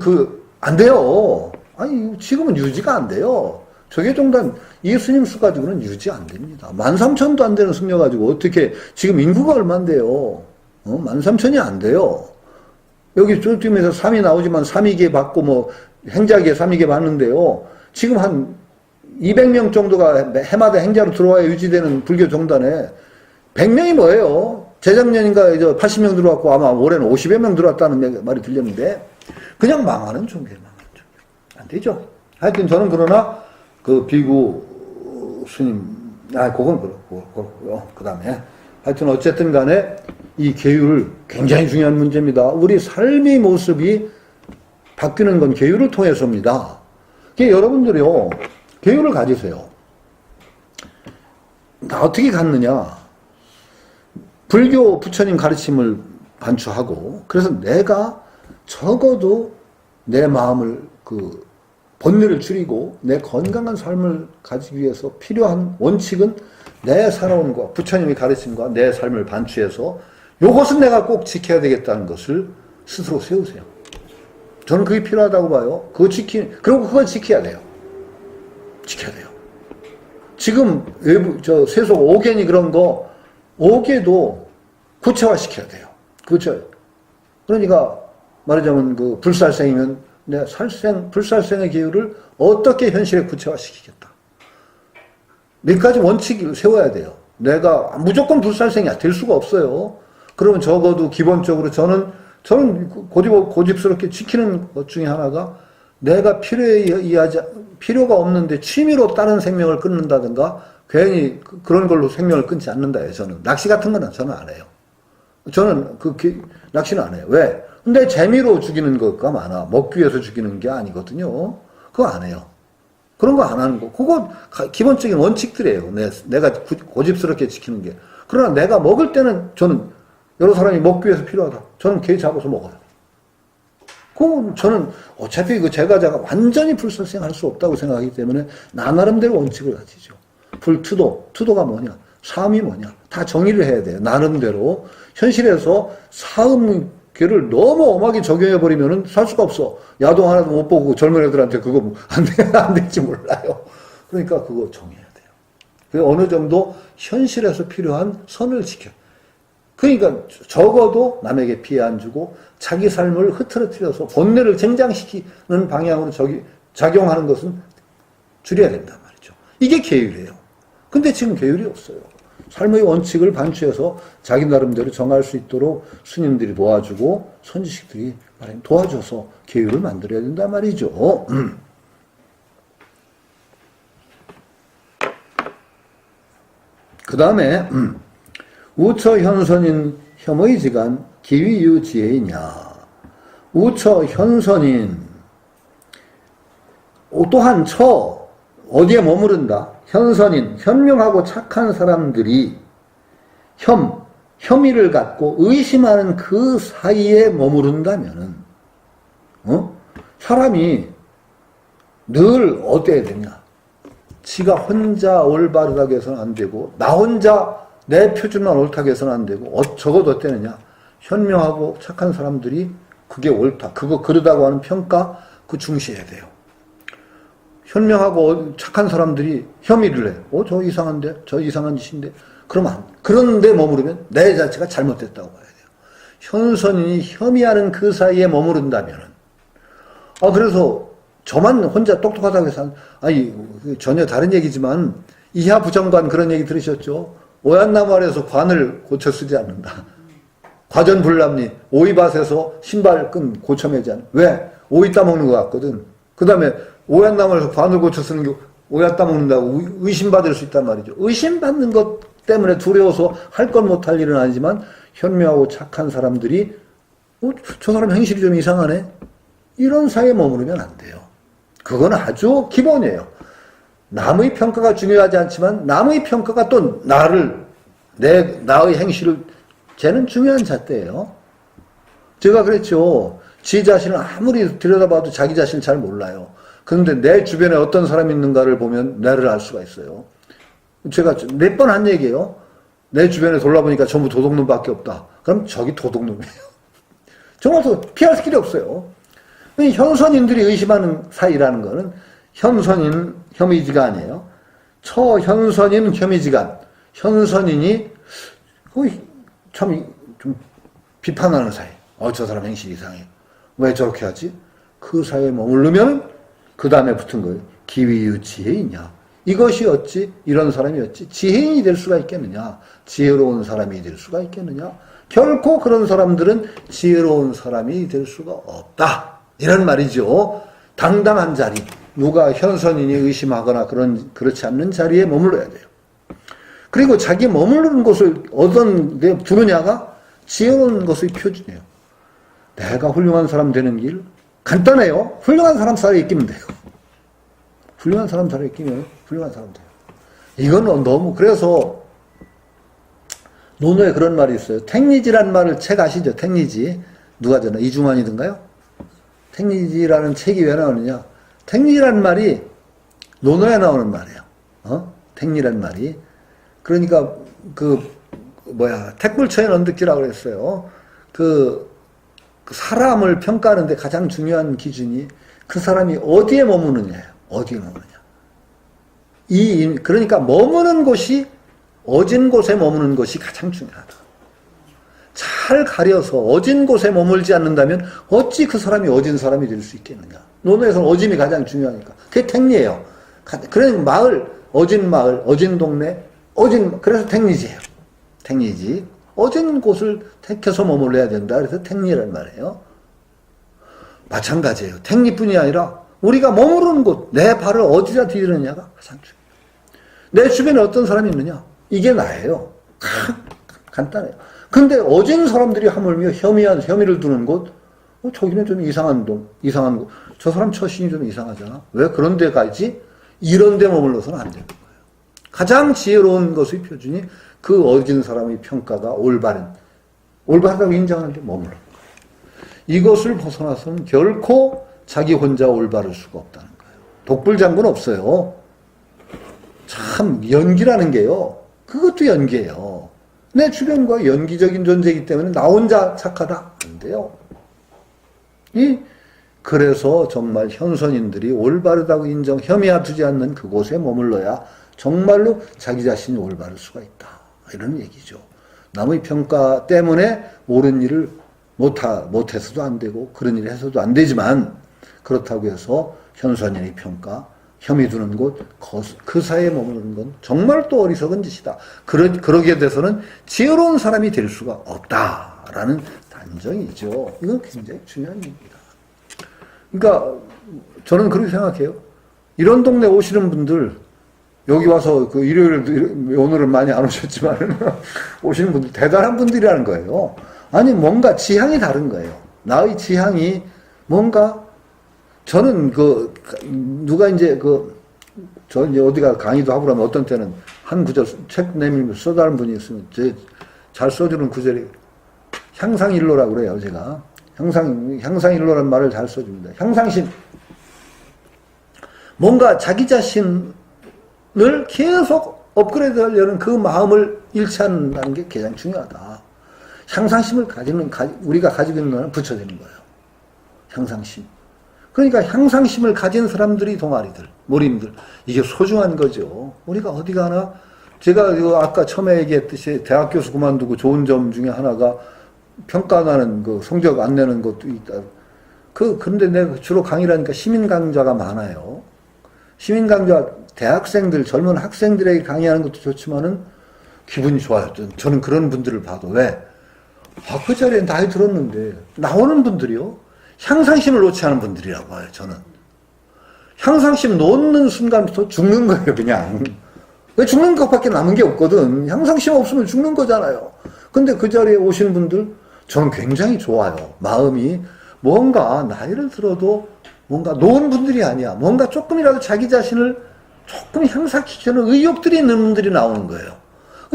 안 돼요. 아니, 지금은 유지가 안 돼요. 조계종단 이 스님 수 가지고는 유지 안 됩니다. 13,000도 안 되는 승려 가지고 어떻게, 지금 인구가 얼만데요? 13,000이 안 돼요. 여기 쪼쯤에서 3이 나오지만 3위계 받고 뭐, 행자계 3위계 받는데요. 지금 한 200명 정도가 해마다 행자로 들어와야 유지되는 불교 종단에 100명이 뭐예요? 재작년인가 80명 들어왔고 아마 올해는 50여 명 들어왔다는 말이 들렸는데 그냥 망하는 종교예요. 안 되죠. 하여튼 저는 그러나 그 비구 스님, 그건 그렇고요. 그 다음에 하여튼 어쨌든 간에 이 계율을 굉장히 중요한 문제입니다. 우리 삶의 모습이 바뀌는 건 계율을 통해서입니다. 여러분들이요, 계율을 가지세요. 어떻게 갖느냐? 불교 부처님 가르침을 반추하고, 그래서 내가 적어도 내 마음을 번뇌를 줄이고 내 건강한 삶을 가지기 위해서 필요한 원칙은 내 살아온 것, 부처님의 가르침과 내 삶을 반추해서 요것은 내가 꼭 지켜야 되겠다는 것을 스스로 세우세요. 저는 그게 필요하다고 봐요. 그리고 그걸 지켜야 돼요. 지켜야 돼요. 지금 세속 5개니 그런 거 5개도 구체화시켜야 돼요. 그렇죠? 그러니까 말하자면 불살생이면 내 불살생의 계율을 어떻게 현실에 구체화시키겠다. 몇 가지 원칙을 세워야 돼요. 내가 무조건 불살생이 될 수가 없어요. 그러면 적어도 기본적으로 저는 고집스럽게 지키는 것 중에 하나가 내가 필요가 없는데 취미로 다른 생명을 끊는다든가 괜히 그런 걸로 생명을 끊지 않는다예요. 저는 낚시 같은 거는 저는 안 해요. 저는 낚시는 안 해요. 왜? 근데 재미로 죽이는 것가 많아. 먹기 위해서 죽이는 게 아니거든요. 그거 안 해요. 그런 거 안 하는 거. 그거 기본적인 원칙들이에요. 내가 고집스럽게 지키는 게. 그러나 내가 먹을 때는 저는 여러 사람이 먹기 위해서 필요하다. 저는 개 잡아서 먹어요. 그건 저는 어차피 제가 완전히 불살생할 수 없다고 생각하기 때문에 나 나름대로 원칙을 가지죠. 투도가 뭐냐? 사음이 뭐냐? 다 정의를 해야 돼요. 나름대로. 현실에서 사음계를 너무 엄하게 적용해버리면 살 수가 없어. 야동 하나도 못 보고 젊은 애들한테 그거 안 될지 몰라요. 그러니까 그거 정해야 돼요. 그 어느 정도 현실에서 필요한 선을 지켜. 그러니까 적어도 남에게 피해 안 주고 자기 삶을 흐트러뜨려서 본뇌를 쟁장시키는 방향으로 작용하는 것은 줄여야 된단 말이죠. 이게 계율이에요. 근데 지금 계율이 없어요. 삶의 원칙을 반추해서 자기 나름대로 정할 수 있도록 스님들이 도와주고 선지식들이 도와줘서 계율을 만들어야 된단 말이죠. 그 다음에 우처 현선인 혐의지간 기위유지혜이냐. 우처 현선인 또한 어디에 머무른다. 현선인 현명하고 착한 사람들이 혐의를 갖고 의심하는 그 사이에 머무른다면은 사람이 늘 어때야 되냐. 지가 혼자 올바르다고 해서는 안 되고 나 혼자 내 표준만 옳다고 해서는 안 되고 적어도 어때느냐. 현명하고 착한 사람들이 그게 옳다. 그러다고 하는 평가 중시해야 돼요. 현명하고 착한 사람들이 혐의를 해. 저 이상한데? 저 이상한 짓인데? 그런데 머무르면 내 자체가 잘못됐다고 봐야 돼요. 현선인이 혐의하는 그 사이에 머무른다면은, 그래서 저만 혼자 똑똑하다고 해서, 전혀 다른 얘기지만, 이하 부정관 그런 얘기 들으셨죠? 오얏나무 아래에서 관을 고쳐 쓰지 않는다. 과전불람리, 오이밭에서 신발끈 고쳐 매지 않는다. 왜? 오이 따먹는 것 같거든. 그 다음에 오얏나무에서 관을 고쳐 쓰는 게 오얏 따먹는다고 의심받을 수 있단 말이죠. 의심받는 것 때문에 두려워서 할 건 못할 일은 아니지만 현명하고 착한 사람들이 저 사람 행실이 좀 이상하네? 이런 사이에 머무르면 안 돼요. 그건 아주 기본이에요. 남의 평가가 중요하지 않지만 남의 평가가 또 나의 행실을 쟤는 중요한 잣대예요. 제가 그랬죠. 지 자신을 아무리 들여다봐도 자기 자신을 잘 몰라요. 그런데 내 주변에 어떤 사람이 있는가를 보면 나를 알 수가 있어요. 제가 몇 번 한 얘기예요. 내 주변에 돌아보니까 전부 도둑놈밖에 없다. 그럼 저기 도둑놈이에요. 정말 피할 길이 없어요. 현선인들이 의심하는 사이라는 거는 현선인 혐의지가 아니에요. 처현선인 혐의지간. 현선인이 참 좀 비판하는 사이. 저 사람 행실이 이상해. 왜 저렇게 하지? 그 사이에 머무르면 그 다음에 붙은 거예요. 기위유 지혜이냐. 이것이 어찌 이런 사람이 어찌 지혜인이 될 수가 있겠느냐. 지혜로운 사람이 될 수가 있겠느냐. 결코 그런 사람들은 지혜로운 사람이 될 수가 없다. 이런 말이죠. 당당한 자리. 누가 현선인이 의심하거나 그렇지 않는 자리에 머물러야 돼요. 그리고 자기 머무르는 곳을 어떤 데 두느냐가 지혜로운 것의 표준이에요. 내가 훌륭한 사람 되는 길 간단해요. 훌륭한 사람 사이에 끼면 돼요. 훌륭한 사람 사이에 끼면 훌륭한 사람 돼요. 이건 너무 그래서 논어에 그런 말이 있어요. 택리지라는 말을 책 아시죠? 택리지 누가 잖아 이중환이든가요? 택리지라는 책이 왜 나오느냐? 택리라는 말이 논어에 나오는 말이에요. 택리라는 말이 그러니까 택불처의 언덕지라고 그랬어요. 그 사람을 평가하는데 가장 중요한 기준이 그 사람이 어디에 머무느냐예요. 어디에 머무느냐. 그러니까 머무는 곳이 어진 곳에 머무는 것이 가장 중요하다. 잘 가려서 어진 곳에 머물지 않는다면 어찌 그 사람이 어진 사람이 될 수 있겠느냐. 논어에서는 어짐이 가장 중요하니까. 그게 택리예요. 그러니까 마을, 어진 동네, 그래서 택리지예요. 택리지. 어진 곳을 택해서 머물러야 된다. 그래서 택리란 말이에요. 마찬가지예요. 택리뿐이 아니라 우리가 머무르는 곳, 내 발을 어디다 디디느냐가 가장 중요해요. 내 주변에 어떤 사람이 있느냐? 이게 나예요. 간단해요. 근데 어진 사람들이 하물며 혐의를 두는 곳, 저기는 좀 이상한 곳, 저 사람 처신이 좀 이상하잖아. 왜 그런 데 가지? 이런 데 머물러서는 안 되는 거예요. 가장 지혜로운 것의 표준이 그 어진 사람의 평가가 올바르다고 인정하는 데 머무르는 거예요. 이것을 벗어나서는 결코 자기 혼자 올바를 수가 없다는 거예요. 독불장군 없어요. 참 연기라는 게요. 그것도 연기예요. 내 주변과 연기적인 존재이기 때문에 나 혼자 착하다? 안 돼요. 그래서 정말 현선인들이 올바르다고 혐의하지 않는 그곳에 머물러야 정말로 자기 자신이 올바를 수가 있다. 이런 얘기죠. 남의 평가 때문에 옳은 일을 못해서도 안 되고 그런 일을 해서도 안 되지만 그렇다고 해서 현선인의 평가, 혐의 두는 곳, 그 사이에 머무르는 건 정말 또 어리석은 짓이다. 그러게 돼서는 지혜로운 사람이 될 수가 없다라는 단정이죠. 이건 굉장히 중요한 얘기입니다. 그러니까 저는 그렇게 생각해요. 이런 동네 오시는 분들 여기 와서 일요일 오늘은 많이 안 오셨지만 오시는 분들 대단한 분들이라는 거예요. 아니 뭔가 지향이 다른 거예요. 나의 지향이 뭔가 저는 누가 저 어디가 강의도 하고 그러면 어떤 때는 한 구절 책 내밀면 써다는 분이 있으면 잘 써주는 구절이 향상일로라고 그래요, 제가. 향상일로라는 말을 잘 써줍니다. 향상심. 뭔가 자기 자신을 계속 업그레이드 하려는 그 마음을 잃지 않는다는 게 가장 중요하다. 향상심을 우리가 가지고 있는 거는 붙여지는 거예요. 향상심. 그러니까 향상심을 가진 사람들이 동아리들, 모임들, 이게 소중한 거죠. 우리가 어디 가나, 제가 아까 처음에 얘기했듯이 대학 교수 그만두고 좋은 점 중에 하나가 평가나는 성적 안 내는 것도 있다. 그런데 내가 주로 강의를 하니까 시민 강좌가 많아요. 시민 강좌 대학생들, 젊은 학생들에게 강의하는 것도 좋지만은 기분이 좋아요. 저는 그런 분들을 봐도. 왜? 그 자리에 나이 들었는데 나오는 분들이요. 향상심을 놓지 않은 분들이라고 봐요. 저는. 향상심 놓는 순간부터 죽는 거예요. 그냥. 왜 죽는 것밖에 남은 게 없거든. 향상심 없으면 죽는 거잖아요. 근데 그 자리에 오신 분들 저는 굉장히 좋아요. 마음이 뭔가 나이를 들어도 뭔가 놓은 분들이 아니야. 뭔가 조금이라도 자기 자신을 조금 향상시키는 의욕들이 있는 분들이 나오는 거예요.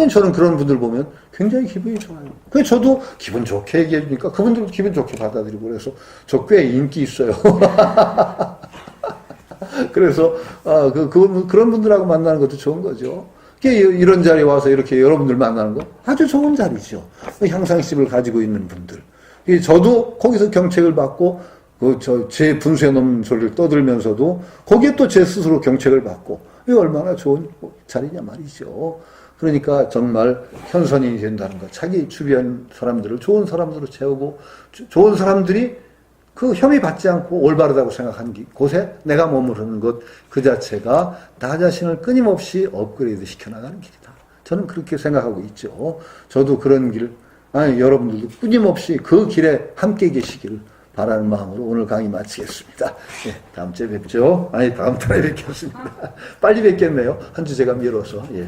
저는 그런 분들 보면 굉장히 기분이 좋아요. 그래서 저도 기분 좋게 얘기해 주니까 그분들도 기분 좋게 받아들이고 그래서 저 꽤 인기 있어요. 그래서 그런 분들하고 만나는 것도 좋은 거죠. 이런 자리에 와서 이렇게 여러분들 만나는 거 아주 좋은 자리죠. 향상심을 가지고 있는 분들. 저도 거기서 경책을 받고 제 분수에 넘는 소리를 떠들면서도 거기에 또 제 스스로 경책을 받고 이게 얼마나 좋은 자리냐 말이죠. 그러니까 정말 현선이 된다는 것. 자기 주변 사람들을 좋은 사람들로 채우고 좋은 사람들이 그 혐의 받지 않고 올바르다고 생각한 곳에 내가 머무르는 것 그 자체가 나 자신을 끊임없이 업그레이드 시켜나가는 길이다. 저는 그렇게 생각하고 있죠. 저도 그런 길, 여러분들도 끊임없이 그 길에 함께 계시기를 바라는 마음으로 오늘 강의 마치겠습니다. 예, 다음 주에 뵙죠. 다음 달에 뵙겠습니다. 빨리 뵙겠네요. 한 주 제가 미뤄서. 예.